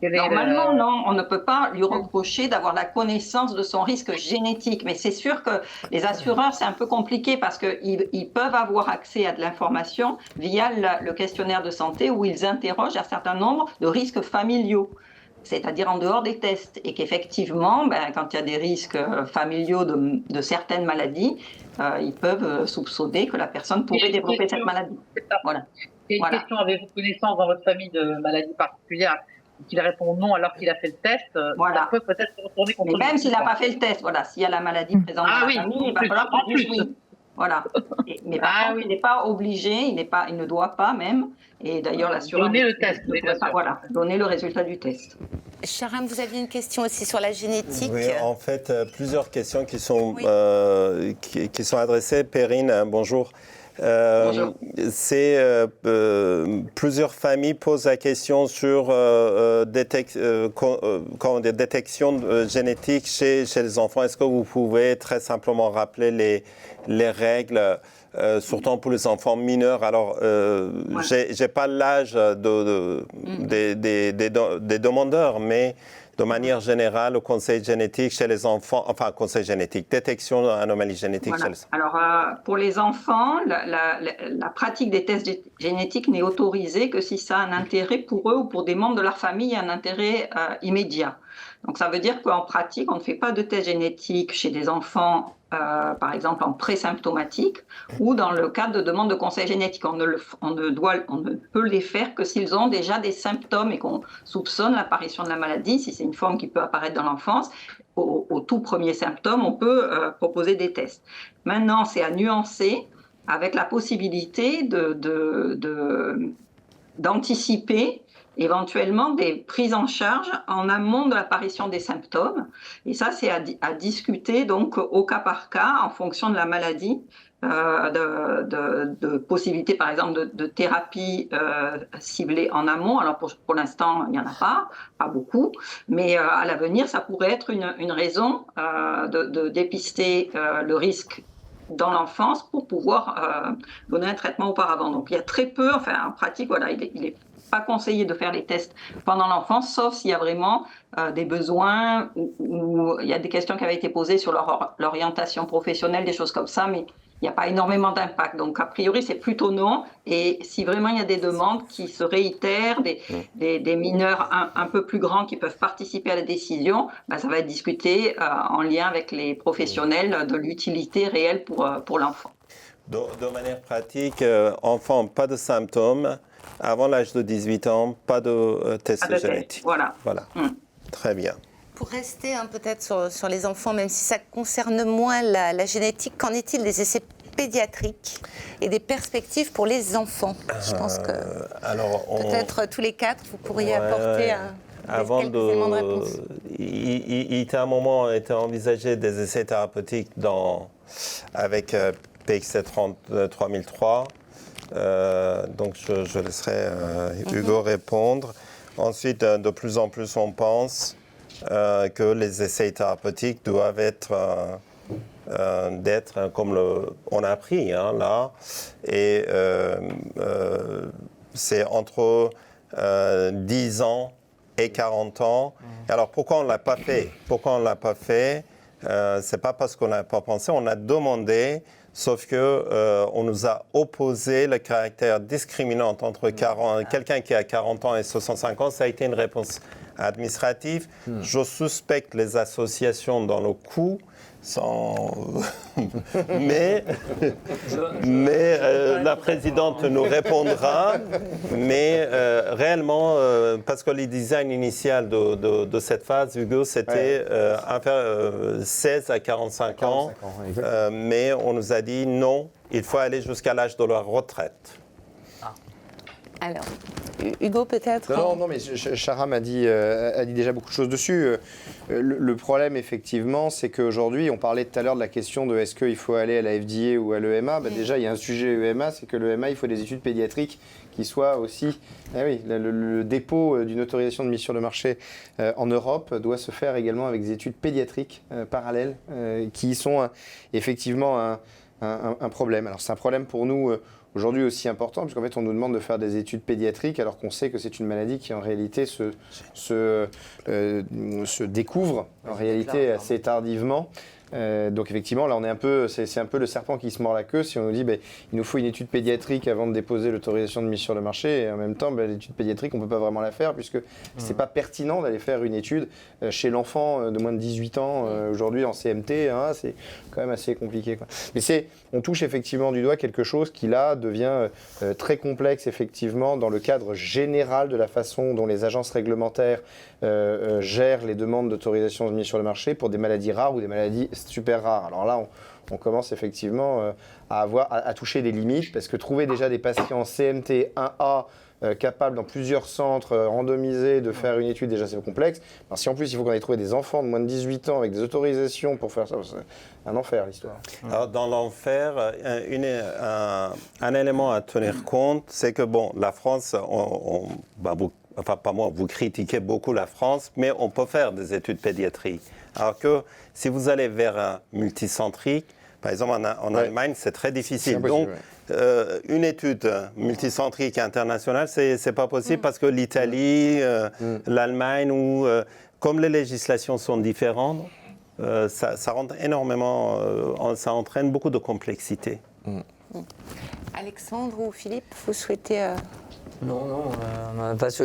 Normalement, non, on ne peut pas lui reprocher d'avoir la connaissance de son risque génétique. Mais c'est sûr que les assureurs, c'est un peu compliqué parce qu'ils peuvent avoir accès à de l'information via le questionnaire de santé où ils interrogent un certain nombre de risques familiaux. c'est-à-dire en dehors des tests, et qu'effectivement, quand il y a des risques familiaux de certaines maladies, ils peuvent soupçonner que la personne pourrait développer cette maladie. Voilà. Et une question, avez-vous connaissance dans votre famille de maladies particulières qu'il répond non alors qu'il a fait le test, ça peut peut-être se retourner contre lui. Même s'il n'a pas fait le test, voilà, s'il y a la maladie présente dans la famille, il va falloir qu'il dise oui. Voilà. Mais par contre, il n'est pas obligé, il ne doit pas même, et d'ailleurs l'assurance... Donner le test, voilà, donner le résultat du test. Sharam, vous aviez une question aussi sur la génétique. Oui, en fait, plusieurs questions qui sont adressées. Perrine, bonjour. Plusieurs familles posent la question sur détection génétique chez les enfants. Est-ce que vous pouvez très simplement rappeler les règles, surtout pour les enfants mineurs? Alors, j'ai pas l'âge des demandeurs, mais de manière générale, le conseil génétique chez les enfants, enfin, conseil génétique, détection d'anomalies génétiques chez les enfants. Alors, pour les enfants, la pratique des tests génétiques n'est autorisée que si ça a un intérêt pour eux ou pour des membres de leur famille, un intérêt immédiat. Donc, ça veut dire qu'en pratique, on ne fait pas de tests génétiques chez des enfants, par exemple en présymptomatique, ou dans le cadre de demande de conseil génétique. On ne peut les faire que s'ils ont déjà des symptômes et qu'on soupçonne l'apparition de la maladie. Si c'est une forme qui peut apparaître dans l'enfance, au tout premier symptôme, on peut proposer des tests. Maintenant, c'est à nuancer avec la possibilité d'anticiper éventuellement des prises en charge en amont de l'apparition des symptômes. Et ça, c'est à discuter donc au cas par cas en fonction de la maladie, de possibilités par exemple de thérapie ciblée en amont. Alors pour l'instant, il n'y en a pas beaucoup, mais à l'avenir, ça pourrait être une raison de dépister le risque dans l'enfance pour pouvoir donner un traitement auparavant. Donc il y a très peu, enfin en pratique, voilà, il est pas conseillé de faire les tests pendant l'enfance, sauf s'il y a vraiment des besoins ou il y a des questions qui avaient été posées sur leur orientation professionnelle, des choses comme ça, mais il n'y a pas énormément d'impact. Donc, a priori, c'est plutôt non. Et si vraiment il y a des demandes qui se réitèrent, des mineurs un peu plus grands qui peuvent participer à la décision, ça va être discuté en lien avec les professionnels de l'utilité réelle pour l'enfant. De manière pratique, enfant, pas de symptômes. Avant l'âge de 18 ans, pas de test génétique. Voilà. Très bien. Pour rester peut-être sur les enfants, même si ça concerne moins la génétique, qu'en est-il des essais pédiatriques et des perspectives pour les enfants? Je pense que peut-être tous les quatre, vous pourriez apporter quelques éléments de réponse. Il était à un moment été envisagé des essais thérapeutiques avec PXC 3003. Donc je laisserai Hugo répondre. Ensuite, de plus en plus, on pense que les essais thérapeutiques doivent être comme on a appris là, et c'est entre 10 ans et 40 ans. Alors pourquoi on ne l'a pas fait? C'est pas parce qu'on n'a pas pensé, on a demandé. Sauf qu'on nous a opposé le caractère discriminant entre quelqu'un qui a 40 ans et 65 ans. Ça a été une réponse administrative. Je suspecte les associations dans le coût, mais la présidente nous répondra. Mais réellement, parce que le design initial de cette phase, Hugo, c'était 16 à 45 ans. Mais on nous a dit non, il faut aller jusqu'à l'âge de la retraite. Alors, Hugo, peut-être? Non, mais Sharam a dit déjà beaucoup de choses dessus. Le problème, effectivement, c'est qu'aujourd'hui, on parlait tout à l'heure de la question de est-ce qu'il faut aller à la FDA ou à l'EMA. Déjà, il y a un sujet EMA, c'est que l'EMA, il faut des études pédiatriques qui soient aussi... le dépôt d'une autorisation de mise sur le marché en Europe doit se faire également avec des études pédiatriques parallèles qui sont effectivement un problème. Alors, c'est un problème pour nous... aujourd'hui aussi important, puisqu'en fait on nous demande de faire des études pédiatriques alors qu'on sait que c'est une maladie qui en réalité se découvre en réalité assez tardivement. Donc effectivement, là, c'est un peu le serpent qui se mord la queue si on nous dit il nous faut une étude pédiatrique avant de déposer l'autorisation de mise sur le marché, et en même temps, l'étude pédiatrique, on ne peut pas vraiment la faire puisque c'est pas pertinent d'aller faire une étude chez l'enfant de moins de 18 ans aujourd'hui en CMT, hein, c'est quand même assez compliqué, quoi. Mais on touche effectivement du doigt quelque chose qui là devient très complexe effectivement dans le cadre général de la façon dont les agences réglementaires gèrent les demandes d'autorisation de mise sur le marché pour des maladies rares ou des maladies super rares. Alors là, on commence effectivement à toucher des limites parce que trouver déjà des patients CMT 1A capables dans plusieurs centres randomisés de faire une étude, déjà c'est complexe. Alors, si en plus il faut qu'on aille trouver des enfants de moins de 18 ans avec des autorisations pour faire ça, c'est un enfer l'histoire. Alors, dans l'enfer, un élément à tenir compte, c'est que la France, enfin pas moi, vous critiquez beaucoup la France, mais on peut faire des études pédiatriques. Alors que si vous allez vers un multicentrique, par exemple en Allemagne, c'est très difficile. Donc, une étude multicentrique internationale, c'est pas possible parce que l'Italie, l'Allemagne, comme les législations sont différentes, ça rentre énormément, ça entraîne beaucoup de complexité. Alexandre ou Philippe, vous souhaitez... Non,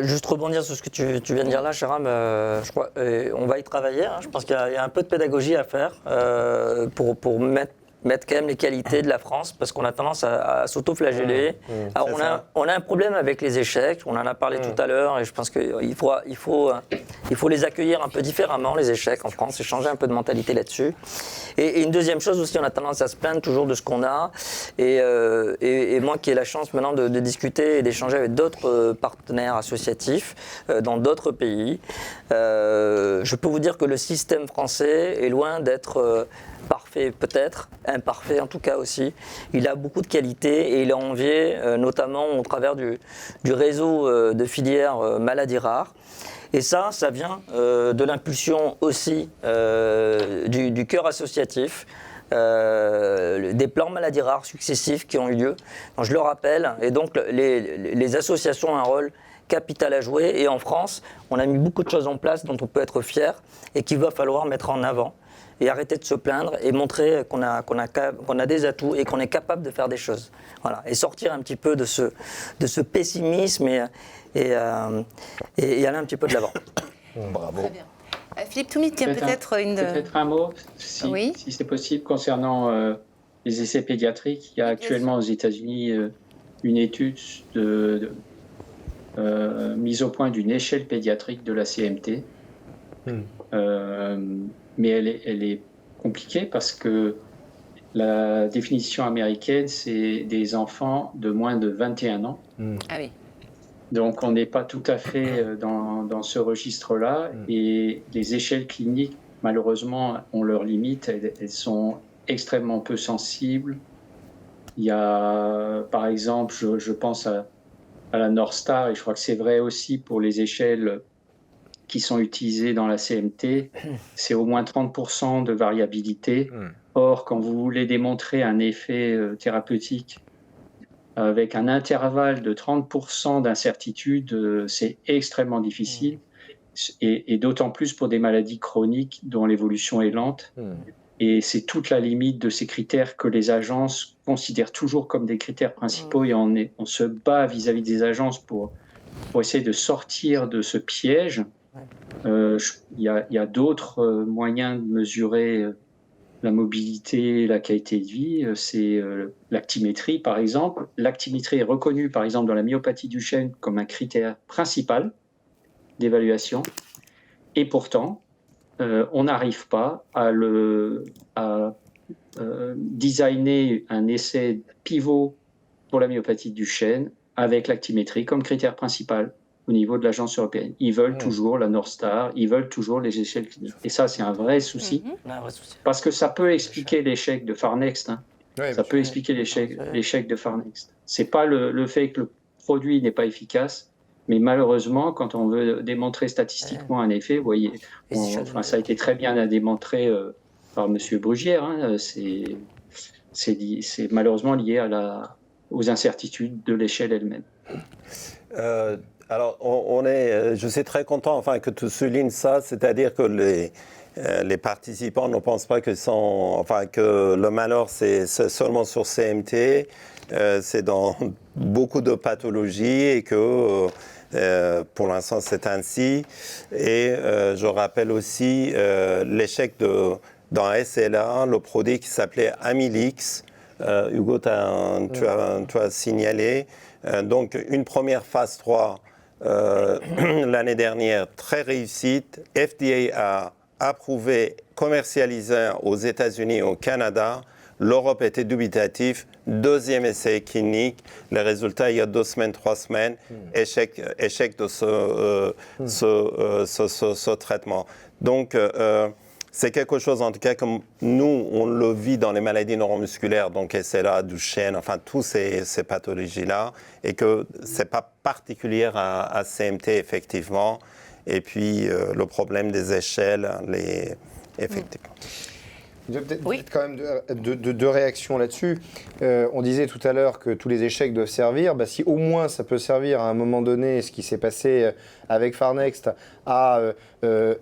juste rebondir sur ce que tu viens de dire là, Sharam, je crois, on va y travailler. Hein. Je pense qu'il y a un peu de pédagogie à faire pour mettre quand même les qualités de la France, parce qu'on a tendance à s'auto-flageller. Alors, on a un problème avec les échecs, on en a parlé tout à l'heure, et je pense qu'il faut les accueillir un peu différemment, les échecs en France, et changer un peu de mentalité là-dessus. Et une deuxième chose aussi, on a tendance à se plaindre toujours de ce qu'on a, et moi qui ai la chance maintenant de discuter et d'échanger avec d'autres partenaires associatifs dans d'autres pays, je peux vous dire que le système français est loin d'être... parfait peut-être, imparfait en tout cas aussi. Il a beaucoup de qualités et il est envié notamment au travers du réseau de filières maladies rares. Et ça vient de l'impulsion aussi du cœur associatif, des plans maladies rares successifs qui ont eu lieu. Donc, je le rappelle, et donc les associations ont un rôle capital à jouer. Et en France, on a mis beaucoup de choses en place dont on peut être fier et qu'il va falloir mettre en avant. Et arrêter de se plaindre et montrer qu'on a des atouts et qu'on est capable de faire des choses. Voilà. Et sortir un petit peu de ce pessimisme et aller un petit peu de l'avant. Bravo. Très bien. Philippe Toumi, tiens, peut-être un mot, si c'est possible, concernant les essais pédiatriques. Il y a actuellement aux États-Unis une étude de mise au point d'une échelle pédiatrique de la CMT. Mais elle est compliquée parce que la définition américaine, c'est des enfants de moins de 21 ans. Ah oui. Donc on n'est pas tout à fait dans ce registre-là. Et les échelles cliniques, malheureusement, ont leurs limites. Elles sont extrêmement peu sensibles. Il y a, par exemple, je pense à la North Star, et je crois que c'est vrai aussi pour les échelles qui sont utilisés dans la CMT, c'est au moins 30% de variabilité. Or, quand vous voulez démontrer un effet thérapeutique avec un intervalle de 30% d'incertitude, c'est extrêmement difficile, et d'autant plus pour des maladies chroniques dont l'évolution est lente. Et c'est toute la limite de ces critères que les agences considèrent toujours comme des critères principaux, et on se bat vis-à-vis des agences pour essayer de sortir de ce piège. Il y a d'autres moyens de mesurer la mobilité, la qualité de vie. C'est l'actimétrie, par exemple. L'actimétrie est reconnue, par exemple, dans la myopathie du chêne comme un critère principal d'évaluation. Et pourtant, on n'arrive pas à designer un essai pivot pour la myopathie du chêne avec l'actimétrie comme critère principal au niveau de l'agence européenne. Ils veulent toujours la North Star, ils veulent toujours les échelles cliniques. Et ça, c'est un vrai souci, parce que ça peut expliquer l'échec de Farnext. Hein. Ça peut expliquer l'échec de Farnext. C'est pas le fait que le produit n'est pas efficace, mais malheureusement, quand on veut démontrer statistiquement un effet, vous voyez, ça a été très bien démontré par M. Brugière, hein, c'est malheureusement lié aux incertitudes de l'échelle elle-même. Alors, je suis très content que tu soulignes ça, c'est-à-dire que les participants ne pensent pas que le malheur, c'est seulement sur CMT, c'est dans beaucoup de pathologies et que pour l'instant, c'est ainsi. Et je rappelle aussi l'échec dans SLA, le produit qui s'appelait Amylix. Hugo, tu as signalé. Donc, une première phase 3 l'année dernière, très réussite. FDA a approuvé, commercialisé aux États-Unis et au Canada. L'Europe était dubitatif. Deuxième essai clinique. Les résultats, il y a 2 semaines, 3 semaines. Échec de ce traitement. Donc, c'est quelque chose, en tout cas, comme nous, on le vit dans les maladies neuromusculaires, donc SLA, Duchenne, toutes ces pathologies-là, et que ce n'est pas particulier à CMT, effectivement. Et puis, le problème des échelles, effectivement. Peut-être quand même deux réactions là-dessus. On disait tout à l'heure que tous les échecs doivent servir. Si au moins ça peut servir à un moment donné, ce qui s'est passé avec Farnext, à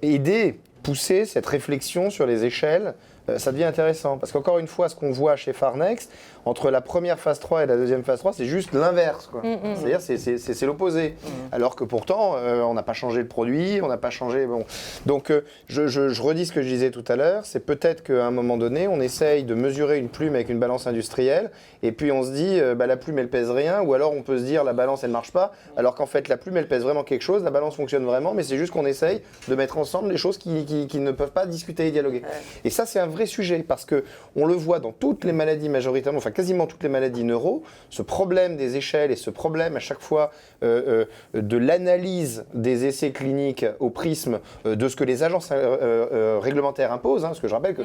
aider, pousser cette réflexion sur les échelles, ça devient intéressant. Parce qu'encore une fois, ce qu'on voit chez Farnext, entre la première phase 3 et la deuxième phase 3, c'est juste l'inverse. C'est-à-dire c'est l'opposé. Alors que pourtant, on n'a pas changé le produit, on n'a pas changé... Bon. Donc, je redis ce que je disais tout à l'heure, c'est peut-être qu'à un moment donné, on essaye de mesurer une plume avec une balance industrielle, et puis on se dit, la plume, elle pèse rien, ou alors on peut se dire, la balance, elle ne marche pas, alors qu'en fait, la plume, elle pèse vraiment quelque chose, la balance fonctionne vraiment, mais c'est juste qu'on essaye de mettre ensemble les choses qui ne peuvent pas discuter et dialoguer. Et ça, c'est un vrai sujet, parce qu'on le voit dans toutes les maladies majoritairement, quasiment toutes les maladies neuro, ce problème des échelles et ce problème à chaque fois de l'analyse des essais cliniques au prisme de ce que les agences réglementaires imposent, parce que je rappelle que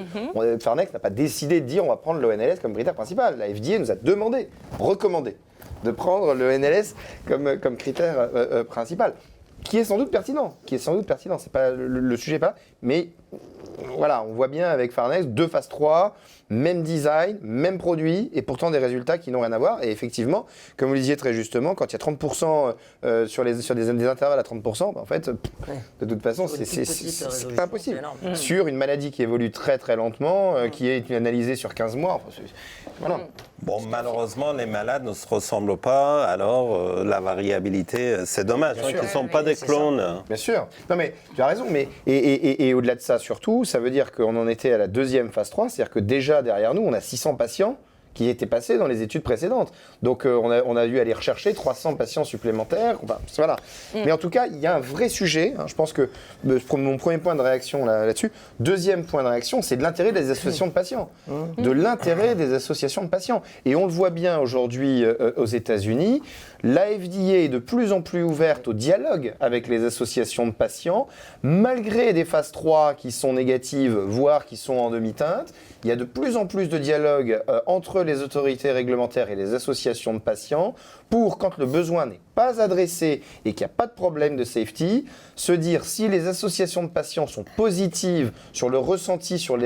Farnext n'a pas décidé de dire on va prendre l'ONLS comme critère principal. La FDA nous a demandé, recommandé, de prendre l'ONLS comme critère principal. Qui est sans doute pertinent, c'est pas le sujet pas, mais voilà, on voit bien avec Farnext, 2 phases 3, même design, même produit, et pourtant des résultats qui n'ont rien à voir. Et effectivement, comme vous le disiez très justement, quand il y a 30% sur des intervalles à 30%, en fait, de toute façon, c'est impossible. Sur une maladie qui évolue très très lentement, qui est analysée sur 15 mois, voilà. Bon, malheureusement, les malades ne se ressemblent pas, alors la variabilité, c'est dommage, qu'ils ne sont pas des clones. Bien sûr. Non mais, tu as raison, mais et au-delà de ça surtout, ça veut dire qu'on en était à la deuxième phase 3, c'est-à-dire que déjà derrière nous, on a 600 patients qui étaient passés dans les études précédentes. Donc on a dû aller rechercher 300 patients supplémentaires. Voilà. Mais en tout cas, il y a un vrai sujet. Je pense que mon premier point de réaction là-dessus. Deuxième point de réaction, c'est de l'intérêt des associations de patients. De l'intérêt des associations de patients. Et on le voit bien aujourd'hui aux États-Unis. La FDA est de plus en plus ouverte au dialogue avec les associations de patients, malgré des phases 3 qui sont négatives, voire qui sont en demi-teinte. Il y a de plus en plus de dialogue entre les autorités réglementaires et les associations de patients pour, quand le besoin n'est pas adressé et qu'il n'y a pas de problème de safety, se dire si les associations de patients sont positives sur le ressenti, sur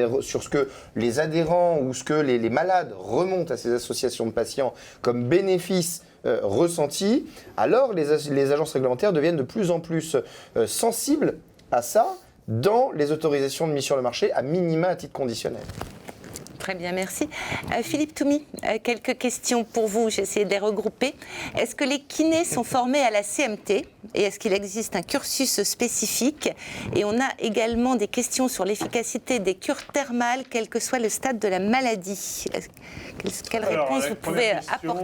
ce que les adhérents ou ce que les malades remontent à ces associations de patients comme bénéfice ressenti, alors les agences réglementaires deviennent de plus en plus sensibles à ça dans les autorisations de mise sur le marché, à minima à titre conditionnel. Très bien, merci. Philippe Toumi, quelques questions pour vous, j'ai essayé de les regrouper. Est-ce que les kinés sont formés à la CMT et est-ce qu'il existe un cursus spécifique? Et on a également des questions sur l'efficacité des cures thermales, quel que soit le stade de la maladie. Quelle réponse vous pouvez apporter?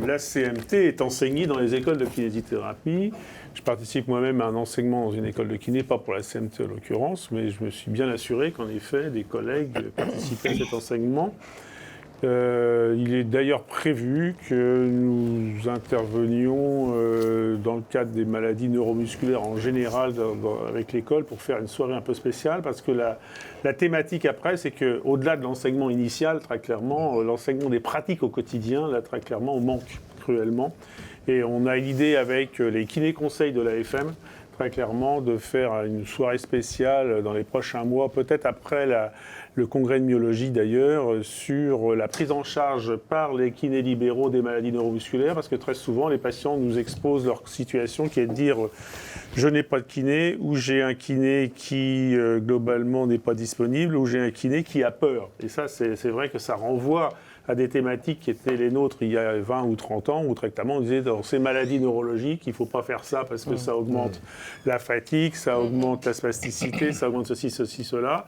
La CMT est enseignée dans les écoles de kinésithérapie. Je participe moi-même à un enseignement dans une école de kiné, pas pour la CMT en l'occurrence, mais je me suis bien assuré qu'en effet, des collègues participaient à cet enseignement. Il est d'ailleurs prévu que nous intervenions dans le cadre des maladies neuromusculaires en général avec l'école pour faire une soirée un peu spéciale, parce que la thématique après, c'est qu'au-delà de l'enseignement initial, très clairement, l'enseignement des pratiques au quotidien, là, très clairement, on manque cruellement. Et on a une idée avec les kinés-conseils de l'AFM, très clairement de faire une soirée spéciale dans les prochains mois, peut-être après le congrès de myologie d'ailleurs, sur la prise en charge par les kinés libéraux des maladies neuromusculaires, parce que très souvent les patients nous exposent leur situation qui est de dire je n'ai pas de kiné, ou j'ai un kiné qui globalement n'est pas disponible, ou j'ai un kiné qui a peur. Et ça, c'est vrai que ça renvoie à des thématiques qui étaient les nôtres il y a 20 ou 30 ans, où très clairement on disait dans ces maladies neurologiques, il ne faut pas faire ça parce que ça augmente la fatigue, ça augmente la spasticité, ça augmente ceci, cela.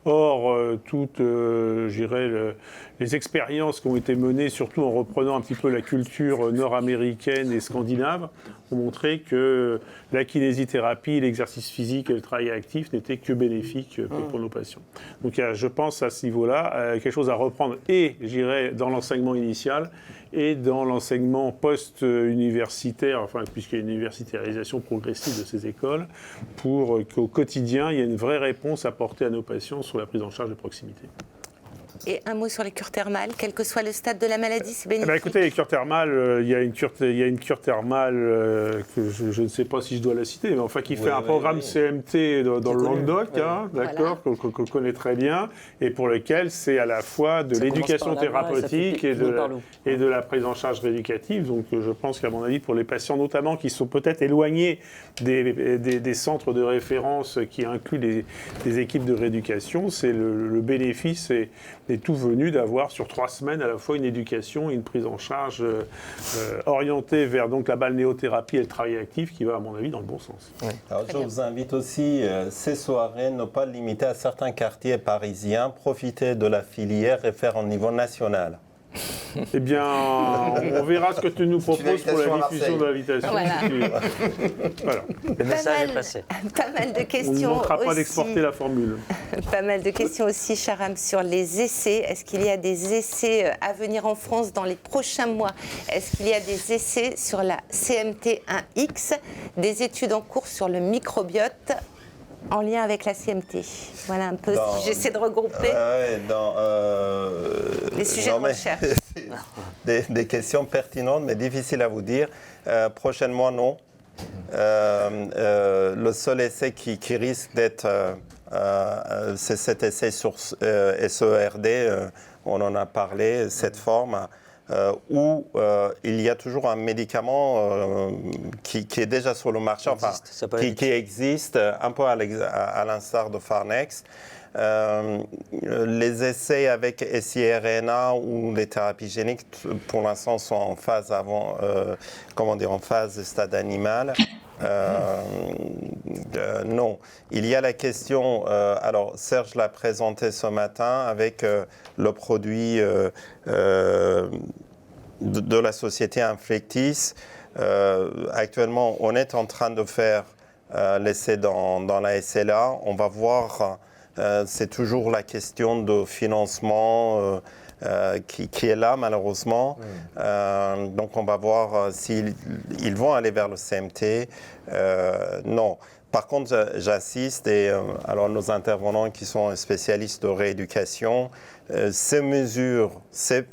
Or, toutes, je dirais, les expériences qui ont été menées, surtout en reprenant un petit peu la culture nord-américaine et scandinave, ont montré que la kinésithérapie, l'exercice physique et le travail actif n'étaient que bénéfiques pour nos patients. Donc, il y a, je pense, à ce niveau-là, quelque chose à reprendre, et, je dirais, dans l'enseignement initial et dans l'enseignement post-universitaire, enfin, puisqu'il y a une universitarisation progressive de ces écoles, pour qu'au quotidien, il y ait une vraie réponse apportée à nos patients sur la prise en charge de proximité. Et un mot sur les cures thermales, quel que soit le stade de la maladie, c'est bénéfique. Écoutez, les cures thermales, il y a une cure thermale que je ne sais pas si je dois la citer, mais enfin qui fait un programme CMT dans le Languedoc, d'accord, qu'on connaît très bien, et pour lequel c'est à la fois de l'éducation thérapeutique et de la prise en charge rééducative. Donc je pense qu'à mon avis, pour les patients notamment qui sont peut-être éloignés des centres de référence qui incluent des équipes de rééducation, c'est le bénéfice est tout venu d'avoir sur 3 semaines à la fois une éducation et une prise en charge orientée vers donc la balnéothérapie et le travail actif qui va à mon avis dans le bon sens. Oui. Alors, je vous invite aussi ces soirées ne pas limiter à certains quartiers parisiens, profiter de la filière et faire au niveau national. Eh bien, on verra ce que tu nous proposes pour la diffusion de l'invitation. Voilà. Le message est passé. Pas mal de questions. On ne manquera pas aussi. d'exporter la formule. Pas mal de questions aussi, Charam, sur les essais. Est-ce qu'il y a des essais à venir en France dans les prochains mois? Est-ce qu'il y a des essais sur la CMT1X, des études en cours sur le microbiote en lien avec la CMT? Voilà un peu, si j'essaie de regrouper les sujets de recherche. Des questions pertinentes, mais difficiles à vous dire. Prochainement, non. Le seul essai qui risque d'être, c'est cet essai sur SERD, on en a parlé, cette forme, où il y a toujours un médicament qui est déjà sur le marché, qui existe, un peu à l'instar de Farnex. Les essais avec siRNA ou les thérapies géniques, pour l'instant, sont en phase en phase de stade animal. Non. Il y a la question, alors Serge l'a présenté ce matin avec le produit de la société Inflectis. Actuellement, on est en train de faire l'essai dans la SLA. On va voir, c'est toujours la question de financement qui est là malheureusement. Donc on va voir s'ils vont aller vers le CMT. Non. Par contre, j'assiste et alors nos intervenants qui sont spécialistes de rééducation, ces mesures, ces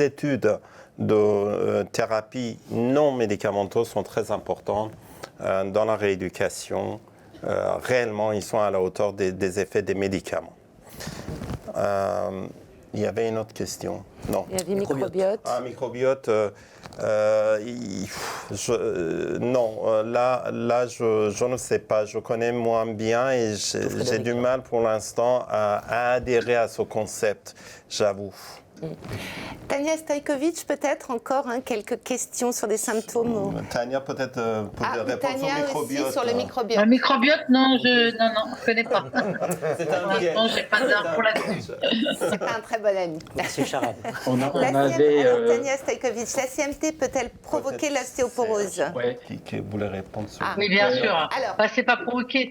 études de thérapie non médicamenteuses sont très importantes dans la rééducation. Réellement, ils sont à la hauteur des effets des médicaments. Il y avait une autre question. Non. Il y avait microbiote. Microbiote. Non, là je ne sais pas. Je connais moins bien et j'ai du mal pour l'instant à adhérer à ce concept, j'avoue. Tania Stojkovic, peut-être encore quelques questions sur des symptômes. Tania, peut-être peut répondre Tania sur le microbiote. aussi sur le microbiote. Le microbiote, non, je ne connais pas. C'est un piège. Non, j'ai pas d'infos là-dessus. C'est pas un très bon ami. Merci Charam. Tania Stojkovic, la CMT peut-elle provoquer l'ostéoporose? Qui voulait répondre sur Oui, bien sûr. Alors, c'est pas provoqué,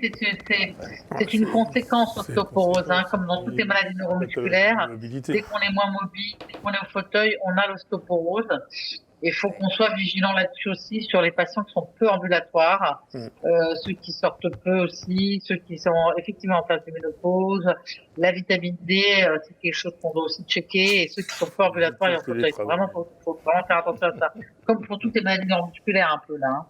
c'est une conséquence l'ostéoporose, comme dans toutes les maladies neuromusculaires. Dès qu'on est moins mobile, dès qu'on est au fauteuil, on a l'ostéoporose. Il faut qu'on soit vigilant là-dessus aussi sur les patients qui sont peu ambulatoires, ceux qui sortent peu aussi, ceux qui sont effectivement en phase de ménopause. La vitamine D, c'est quelque chose qu'on doit aussi checker. Et ceux qui sont peu ambulatoires et en fauteuil, faut vraiment faire attention à ça. Comme pour toutes les maladies neuromusculaires un peu là.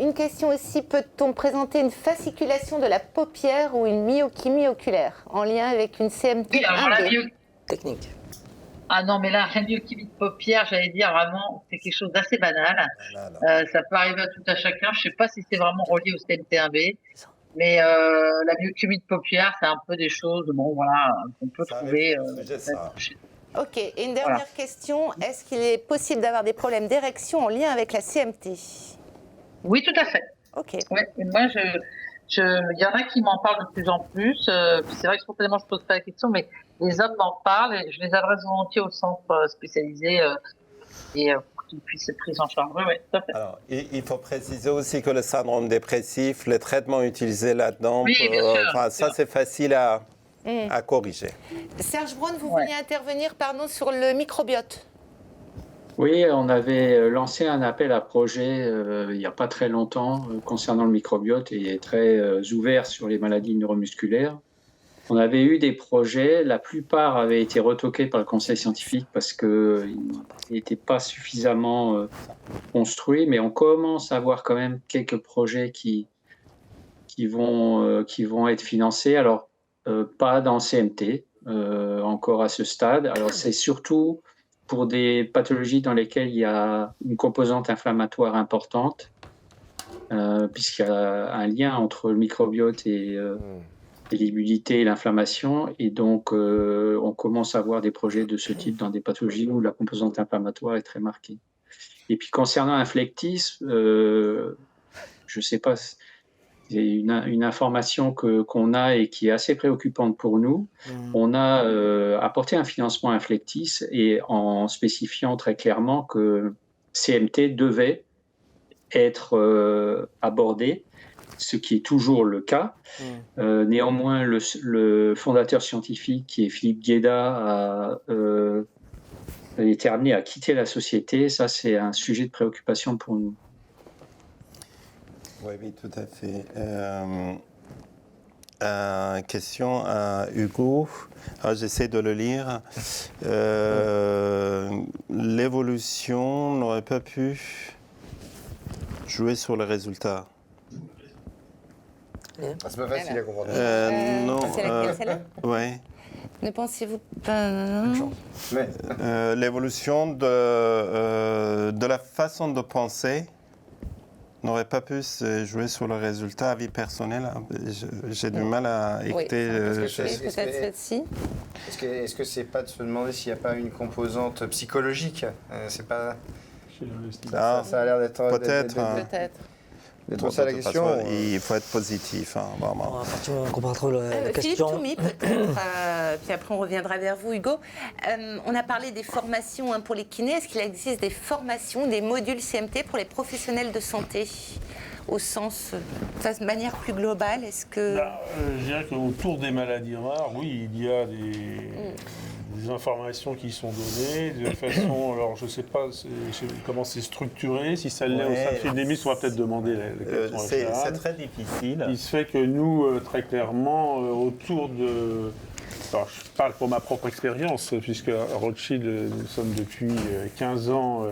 Une question aussi, peut-on présenter une fasciculation de la paupière ou une myochimie oculaire en lien avec une CMT Oui, alors la 1B? Technique. Ah non, mais là, la myochimie de paupière, j'allais dire vraiment, c'est quelque chose d'assez banal. Ça peut arriver à tout à chacun. Je ne sais pas si c'est vraiment relié au CMT1B, mais la myochimie de paupière, c'est un peu des choses, bon, voilà, qu'on peut trouver. Ok, et une dernière question, est-ce qu'il est possible d'avoir des problèmes d'érection en lien avec la CMT? Oui, tout à fait. Ok. Ouais, et moi, il y en a qui m'en parlent de plus en plus. C'est vrai que spontanément, je ne pose pas la question, mais les hommes m'en parlent et je les adresse volontiers au centre spécialisé pour qu'ils puissent être pris en charge. Oui, tout à fait. Alors, il faut préciser aussi que le syndrome dépressif, les traitements utilisés là-dedans, ça c'est facile à corriger. Serge Braun, vous vouliez intervenir sur le microbiote? Oui, on avait lancé un appel à projet il n'y a pas très longtemps concernant le microbiote et très ouvert sur les maladies neuromusculaires. On avait eu des projets, la plupart avaient été retoqués par le conseil scientifique parce qu'ils n'étaient pas suffisamment construits, mais on commence à voir quand même quelques projets qui vont être financés. Alors, pas dans le CMT, encore à ce stade. Alors, c'est surtout pour des pathologies dans lesquelles il y a une composante inflammatoire importante, puisqu'il y a un lien entre le microbiote et l'immunité et l'inflammation. Et donc, on commence à voir des projets de ce type dans des pathologies où la composante inflammatoire est très marquée. Et puis, concernant Inflectis, je ne sais pas... C'est une information qu'on a et qui est assez préoccupante pour nous. On a apporté un financement à Inflectis et en spécifiant très clairement que CMT devait être abordé, ce qui est toujours le cas. Néanmoins, le fondateur scientifique, qui est Philippe Guéda, a été amené à quitter la société. Ça, c'est un sujet de préoccupation pour nous. Oui, tout à fait. Question à Hugo. J'essaie de le lire. L'évolution n'aurait pas pu jouer sur le résultat. C'est pas facile à comprendre. Non. C'est laquelle, celle-là? Oui. Ne pensez-vous pas... L'évolution de la façon de penser n'aurait pas pu se jouer sur le résultat à vie personnelle. J'ai du mal à écouter. Peut-être celle-ci. Est-ce que c'est pas de se demander s'il n'y a pas une composante psychologique? C'est pas. Ça a l'air d'être. Peut-être. D'être ça la question. Il faut être positif, vraiment. On comprendra la question. Philippe Toumi, peut-être, puis après on reviendra vers vous, Hugo. On a parlé des formations pour les kinés. Est-ce qu'il existe des formations, des modules CMT pour les professionnels de santé au sens, de manière plus globale? Est-ce que... Je dirais qu'autour des maladies rares, oui, il y a des informations qui sont données de façon, alors je ne sais pas comment c'est structuré, si ça l'est au sein de Finémis, on va peut-être demander la question. C'est très difficile. Il se fait que nous, très clairement, autour de... Alors, je parle pour ma propre expérience, puisque à Rothschild, nous sommes depuis 15 ans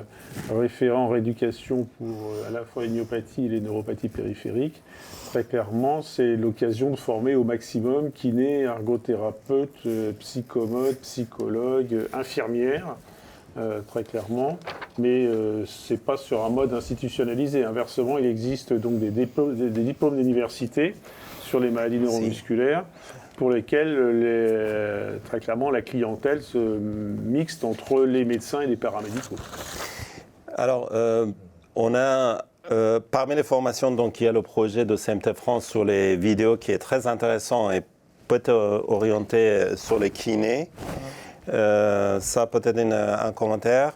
référents en rééducation pour à la fois les myopathies et les neuropathies périphériques. Très clairement, c'est l'occasion de former au maximum kinés, ergothérapeutes, psychomotes, psychologues, infirmières, très clairement. Mais ce n'est pas sur un mode institutionnalisé. Inversement, il existe donc des diplômes d'université sur les maladies neuromusculaires, pour lesquels, très clairement, la clientèle se mixte entre les médecins et les paramédicaux. Alors, on a, parmi les formations, donc, il y a le projet de CMT France sur les vidéos qui est très intéressant et peut-être orienté sur les kinés. Ça, peut-être un commentaire.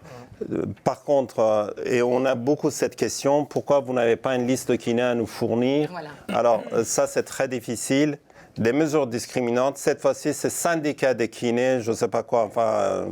Par contre, et on a beaucoup cette question, pourquoi vous n'avez pas une liste de kinés à nous fournir? Alors, ça, c'est très difficile. Des mesures discriminantes, cette fois-ci, c'est syndicat des kinés, je ne sais pas quoi, enfin,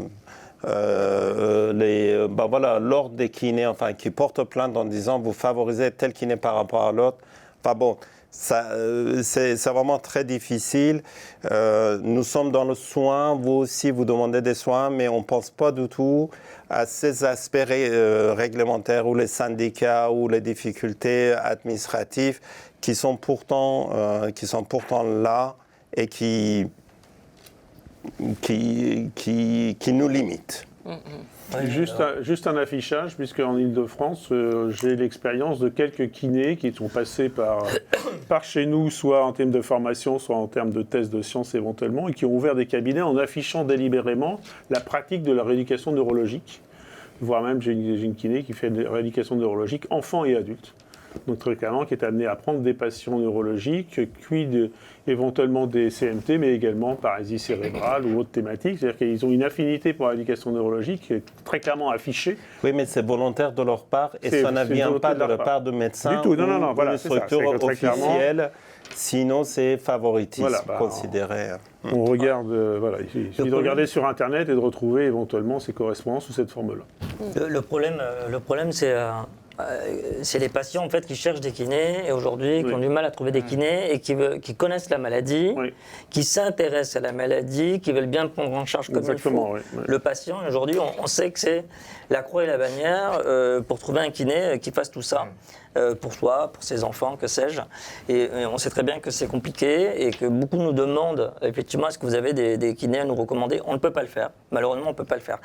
l'ordre des kinés, enfin, qui portent plainte en disant vous favorisez tel kiné par rapport à l'autre. Enfin bon, c'est vraiment très difficile. Nous sommes dans le soin, vous aussi vous demandez des soins, mais on ne pense pas du tout à ces aspects réglementaires ou les syndicats ou les difficultés administratives qui sont pourtant là et qui nous limitent. Juste un affichage, puisqu'en Ile-de-France, j'ai l'expérience de quelques kinés qui sont passés par chez nous, soit en termes de formation, soit en termes de tests de sciences éventuellement, et qui ont ouvert des cabinets en affichant délibérément la pratique de la rééducation neurologique. Voire même, j'ai une kiné qui fait de la rééducation neurologique enfants et adultes. Donc très clairement, qui est amené à prendre des patients neurologiques, puis éventuellement des CMT, mais également paralysie cérébrale ou autres thématiques. C'est-à-dire qu'ils ont une affinité pour l'éducation neurologique qui est très clairement affichée. Oui, mais c'est volontaire de leur part et ça ne vient pas de la part de médecins du tout. Non, voilà, de structures officielles. Sinon, c'est favoritisme considéré. On regarde, il suffit de regarder sur Internet et de retrouver éventuellement ces correspondances sous cette forme-là. Le problème, c'est les patients en fait qui cherchent des kinés et aujourd'hui qui ont du mal à trouver des kinés et qui connaissent la maladie, qui s'intéressent à la maladie, qui veulent bien prendre en charge comme il faut le patient. Et aujourd'hui, on sait que c'est la croix et la bannière pour trouver un kiné qui fasse tout ça. Pour soi, pour ses enfants, que sais-je. Et on sait très bien que c'est compliqué et que beaucoup nous demandent, effectivement, est-ce que vous avez des kinés à nous recommander? On ne peut pas le faire. Malheureusement, on ne peut pas le faire.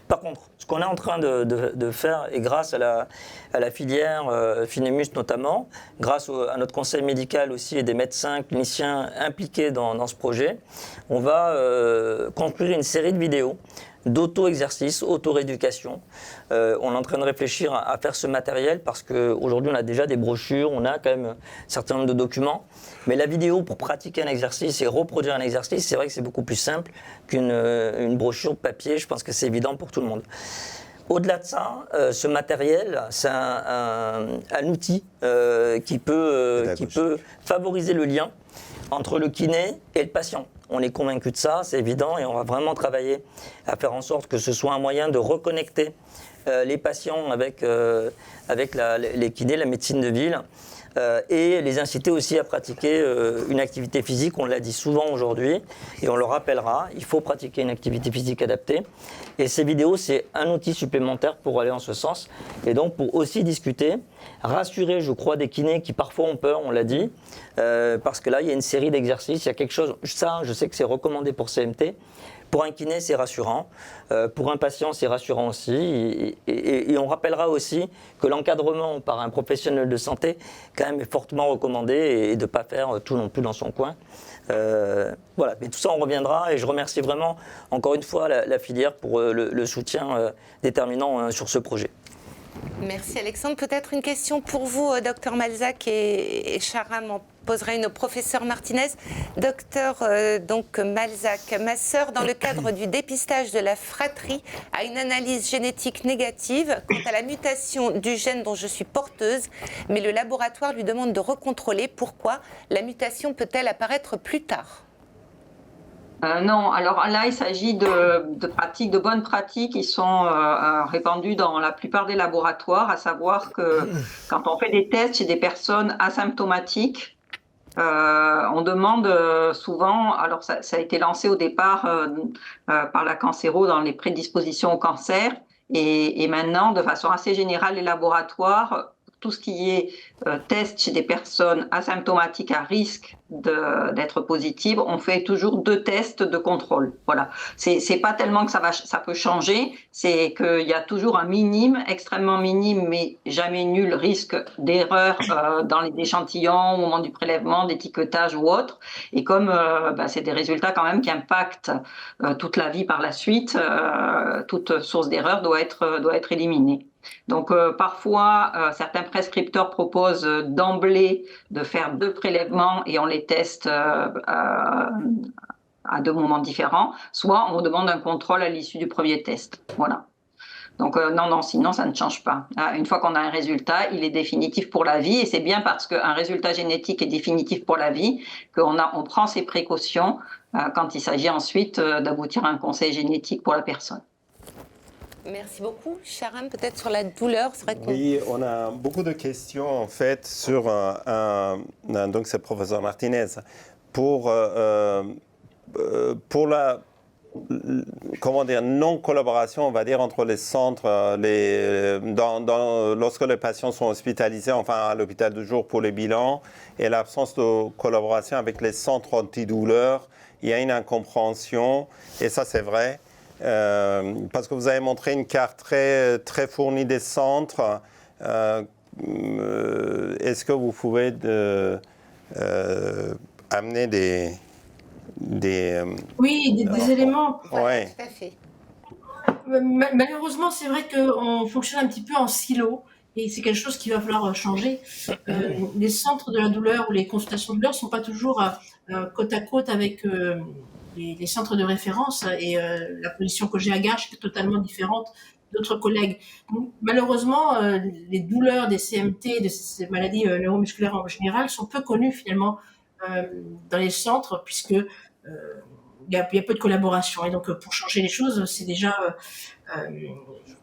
Par contre, ce qu'on est en train de faire, et grâce à la filière Finémus notamment, grâce à notre conseil médical aussi et des médecins, cliniciens impliqués dans ce projet, on va construire une série de vidéos d'auto-exercice, auto-rééducation. On est en train de réfléchir à faire ce matériel parce qu'aujourd'hui on a déjà des brochures, on a quand même un certain nombre de documents, mais la vidéo pour pratiquer un exercice et reproduire un exercice, c'est vrai que c'est beaucoup plus simple qu'une brochure papier, je pense que c'est évident pour tout le monde. Au-delà de ça, ce matériel, c'est un outil qui peut favoriser le lien entre le kiné et le patient. On est convaincu de ça, c'est évident, et on va vraiment travailler à faire en sorte que ce soit un moyen de reconnecter les patients avec les kinés, la médecine de ville, et les inciter aussi à pratiquer une activité physique. On l'a dit souvent aujourd'hui, et on le rappellera, il faut pratiquer une activité physique adaptée. Et ces vidéos, c'est un outil supplémentaire pour aller en ce sens, et donc pour aussi discuter, rassurer, je crois, des kinés qui parfois ont peur, on l'a dit, parce que là, il y a une série d'exercices, il y a quelque chose, ça, je sais que c'est recommandé pour CMT. Pour un kiné, c'est rassurant. Pour un patient, c'est rassurant aussi. Et on rappellera aussi que l'encadrement par un professionnel de santé, quand même, est fortement recommandé et de ne pas faire tout non plus dans son coin. Voilà, mais tout ça, on reviendra. Et je remercie vraiment, encore une fois, la filière pour le soutien déterminant sur ce projet. Merci Alexandre. Peut-être une question pour vous, docteur Malzac, et Chara m'en posera une au professeur Martinez. Docteur Malzac, ma sœur, dans le cadre du dépistage de la fratrie, a une analyse génétique négative quant à la mutation du gène dont je suis porteuse, mais le laboratoire lui demande de recontrôler. Pourquoi la mutation peut-elle apparaître plus tard ? Non, alors là, il s'agit de bonnes pratiques qui sont répandues dans la plupart des laboratoires, à savoir que quand on fait des tests chez des personnes asymptomatiques, on demande souvent, alors ça a été lancé au départ par la Cancéro dans les prédispositions au cancer, et maintenant, de façon assez générale, les laboratoires, tout ce qui est test chez des personnes asymptomatiques à risque d'être positives, on fait toujours 2 tests de contrôle. Voilà. C'est pas tellement que ça peut changer, c'est qu'il y a toujours un minime, extrêmement minime, mais jamais nul risque d'erreur dans les échantillons au moment du prélèvement, d'étiquetage ou autre. Et comme c'est des résultats quand même qui impactent toute la vie par la suite, toute source d'erreur doit être éliminée. Donc parfois, certains prescripteurs proposent d'emblée de faire 2 prélèvements et on les teste à 2 moments différents, soit on demande un contrôle à l'issue du premier test. Voilà. Donc non, sinon ça ne change pas. Une fois qu'on a un résultat, il est définitif pour la vie, et c'est bien parce qu'un résultat génétique est définitif pour la vie qu'on prend ses précautions quand il s'agit ensuite d'aboutir à un conseil génétique pour la personne. Merci beaucoup. Sharon, peut-être sur la douleur, c'est vrai qu'on... Oui, on a beaucoup de questions en fait sur donc c'est professeur Martinez pour la non-collaboration, on va dire, entre les centres, lorsque les patients sont hospitalisés, enfin à l'hôpital de jour pour les bilans, et l'absence de collaboration avec les centres antidouleurs. Il y a une incompréhension, et ça c'est vrai, parce que vous avez montré une carte très, très fournie des centres. Est-ce que vous pouvez amener des éléments. Ouais. Tout à fait. Malheureusement, c'est vrai qu'on fonctionne un petit peu en silo et c'est quelque chose qu'il va falloir changer. Les centres de la douleur ou les consultations de douleur ne sont pas toujours côte à côte avec les centres de référence et la position que j'ai à Garches est totalement différente d'autres collègues. Donc, malheureusement, les douleurs des CMT, de ces maladies neuromusculaires en général, sont peu connues finalement dans les centres puisque il y a peu de collaboration. Et donc, pour changer les choses, c'est déjà... il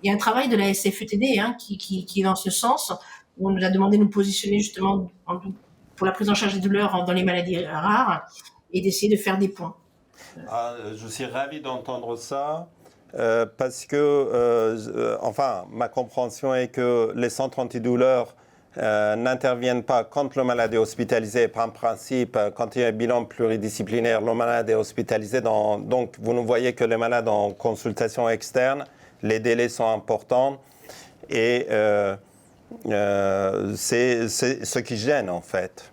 y a un travail de la SFETD qui est dans ce sens, où on nous a demandé de nous positionner justement pour la prise en charge des douleurs dans les maladies rares et d'essayer de faire des points. Je suis ravi d'entendre ça. Parce que, enfin, ma compréhension est que les centres antidouleurs n'interviennent pas quand le malade est hospitalisé. Par principe, quand il y a un bilan pluridisciplinaire, le malade est hospitalisé. Donc, vous ne voyez que les malades en consultation externe. Les délais sont importants et c'est ce qui gêne, en fait.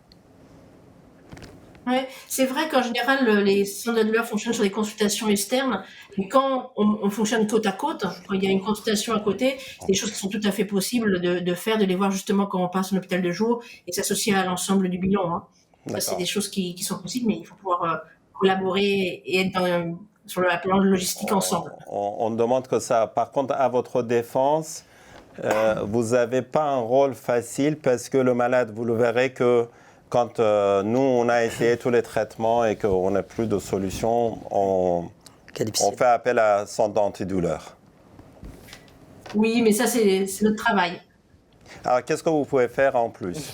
Ouais, c'est vrai qu'en général, les centres de douleur fonctionnent sur des consultations externes, mais quand on fonctionne côte à côte, quand il y a une consultation à côté, c'est des choses qui sont tout à fait possibles de faire, de les voir justement quand on passe en hôpital de jour et s'associer à l'ensemble du bilan. Ça, c'est des choses qui sont possibles, mais il faut pouvoir collaborer et être sur le plan de logistique ensemble. On demande que ça. Par contre, à votre défense, vous n'avez pas un rôle facile parce que le malade, vous le verrez que quand nous, on a essayé tous les traitements et qu'on n'a plus de solution, on fait appel à centre antidouleur. Oui, mais ça, c'est notre travail. Alors, qu'est-ce que vous pouvez faire en plus?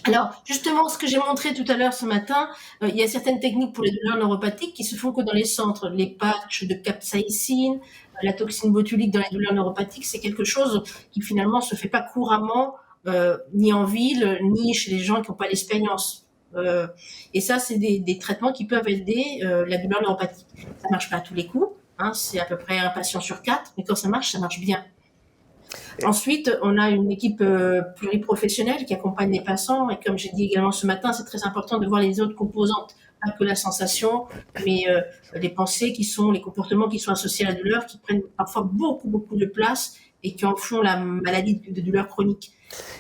Alors, justement, ce que j'ai montré tout à l'heure ce matin, il y a certaines techniques pour les douleurs neuropathiques qui se font que dans les centres. Les patchs de capsaïcine, la toxine botulique dans les douleurs neuropathiques, c'est quelque chose qui finalement ne se fait pas couramment ni en ville, ni chez les gens qui n'ont pas l'expérience. Et ça, c'est des traitements qui peuvent aider la douleur neuropathique. Ça ne marche pas à tous les coups, c'est à peu près un patient sur 4, mais quand ça marche bien. Ensuite, on a une équipe pluriprofessionnelle qui accompagne les patients, et comme j'ai dit également ce matin, c'est très important de voir les autres composantes, pas que la sensation, mais les pensées les comportements qui sont associés à la douleur, qui prennent parfois beaucoup de place et qui en font la maladie de douleur chronique.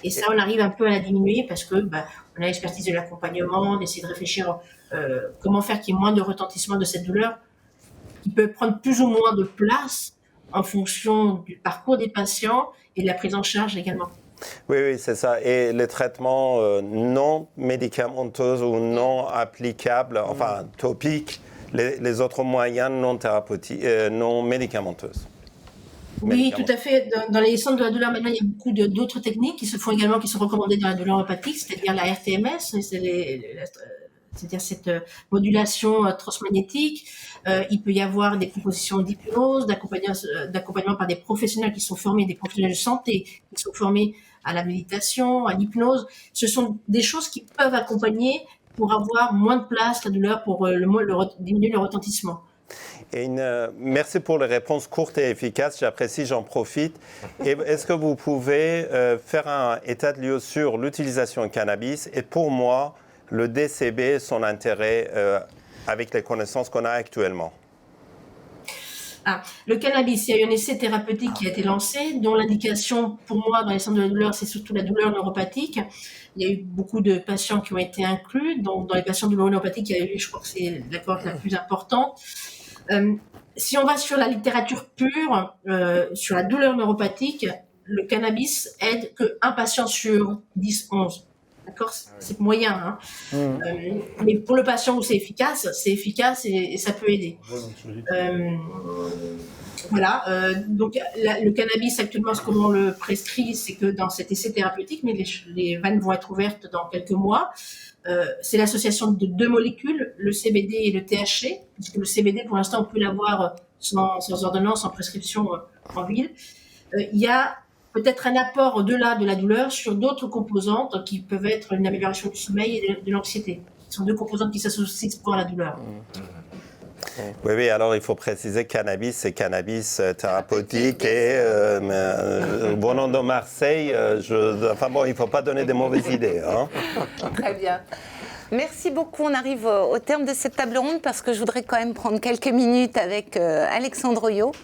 Et ça, on arrive un peu à la diminuer parce que on a l'expertise de l'accompagnement, d'essayer de réfléchir comment faire qu'il y ait moins de retentissement de cette douleur, qui peut prendre plus ou moins de place en fonction du parcours des patients et de la prise en charge également. Oui, c'est ça. Et les traitements non médicamenteux ou non applicables, enfin topiques, les autres moyens non thérapeutiques, non médicamenteux. Oui, tout à fait. Dans les centres de la douleur, maintenant, il y a beaucoup d'autres techniques qui se font également, qui sont recommandées dans la douleur neuropathique, c'est-à-dire la RTMS, c'est-à-dire cette modulation transmagnétique. Il peut y avoir des propositions d'hypnose, d'accompagnement par des professionnels qui sont formés, des professionnels de santé qui sont formés à la méditation, à l'hypnose. Ce sont des choses qui peuvent accompagner pour avoir moins de place, la douleur, pour diminuer le retentissement. Et merci pour les réponses courtes et efficaces, j'apprécie, j'en profite. Et est-ce que vous pouvez faire un état de lieu sur l'utilisation du cannabis et pour moi, le DCB, son intérêt avec les connaissances qu'on a actuellement? Le cannabis, il y a eu un essai thérapeutique qui a été lancé, dont l'indication pour moi dans les centres de la douleur, c'est surtout la douleur neuropathique. Il y a eu beaucoup de patients qui ont été inclus. Donc, dans les patients de douleur neuropathique, il y a eu, je crois que c'est la cohorte la plus importante. Si on va sur la littérature pure, sur la douleur neuropathique, le cannabis aide qu'un patient sur 10-11. D'accord, c'est moyen. Hein. Mais pour le patient où c'est efficace et ça peut aider. Voilà. Donc le cannabis actuellement, ce qu'on le prescrit, c'est que dans cet essai thérapeutique, mais les vannes vont être ouvertes dans quelques mois. C'est l'association de 2 molécules, le CBD et le THC, puisque le CBD, pour l'instant, on peut l'avoir sans ordonnance, en prescription en ville. Il y a peut-être un apport au-delà de la douleur sur d'autres composantes qui peuvent être une amélioration du sommeil et de l'anxiété. Ce sont 2 composantes qui s'associent pour la douleur. Oui, alors il faut préciser que cannabis, c'est cannabis thérapeutique et venant de Marseille, il ne faut pas donner de mauvaises idées. Hein. Très bien. Merci beaucoup. On arrive au terme de cette table ronde parce que je voudrais quand même prendre quelques minutes avec Alexandre Oyo,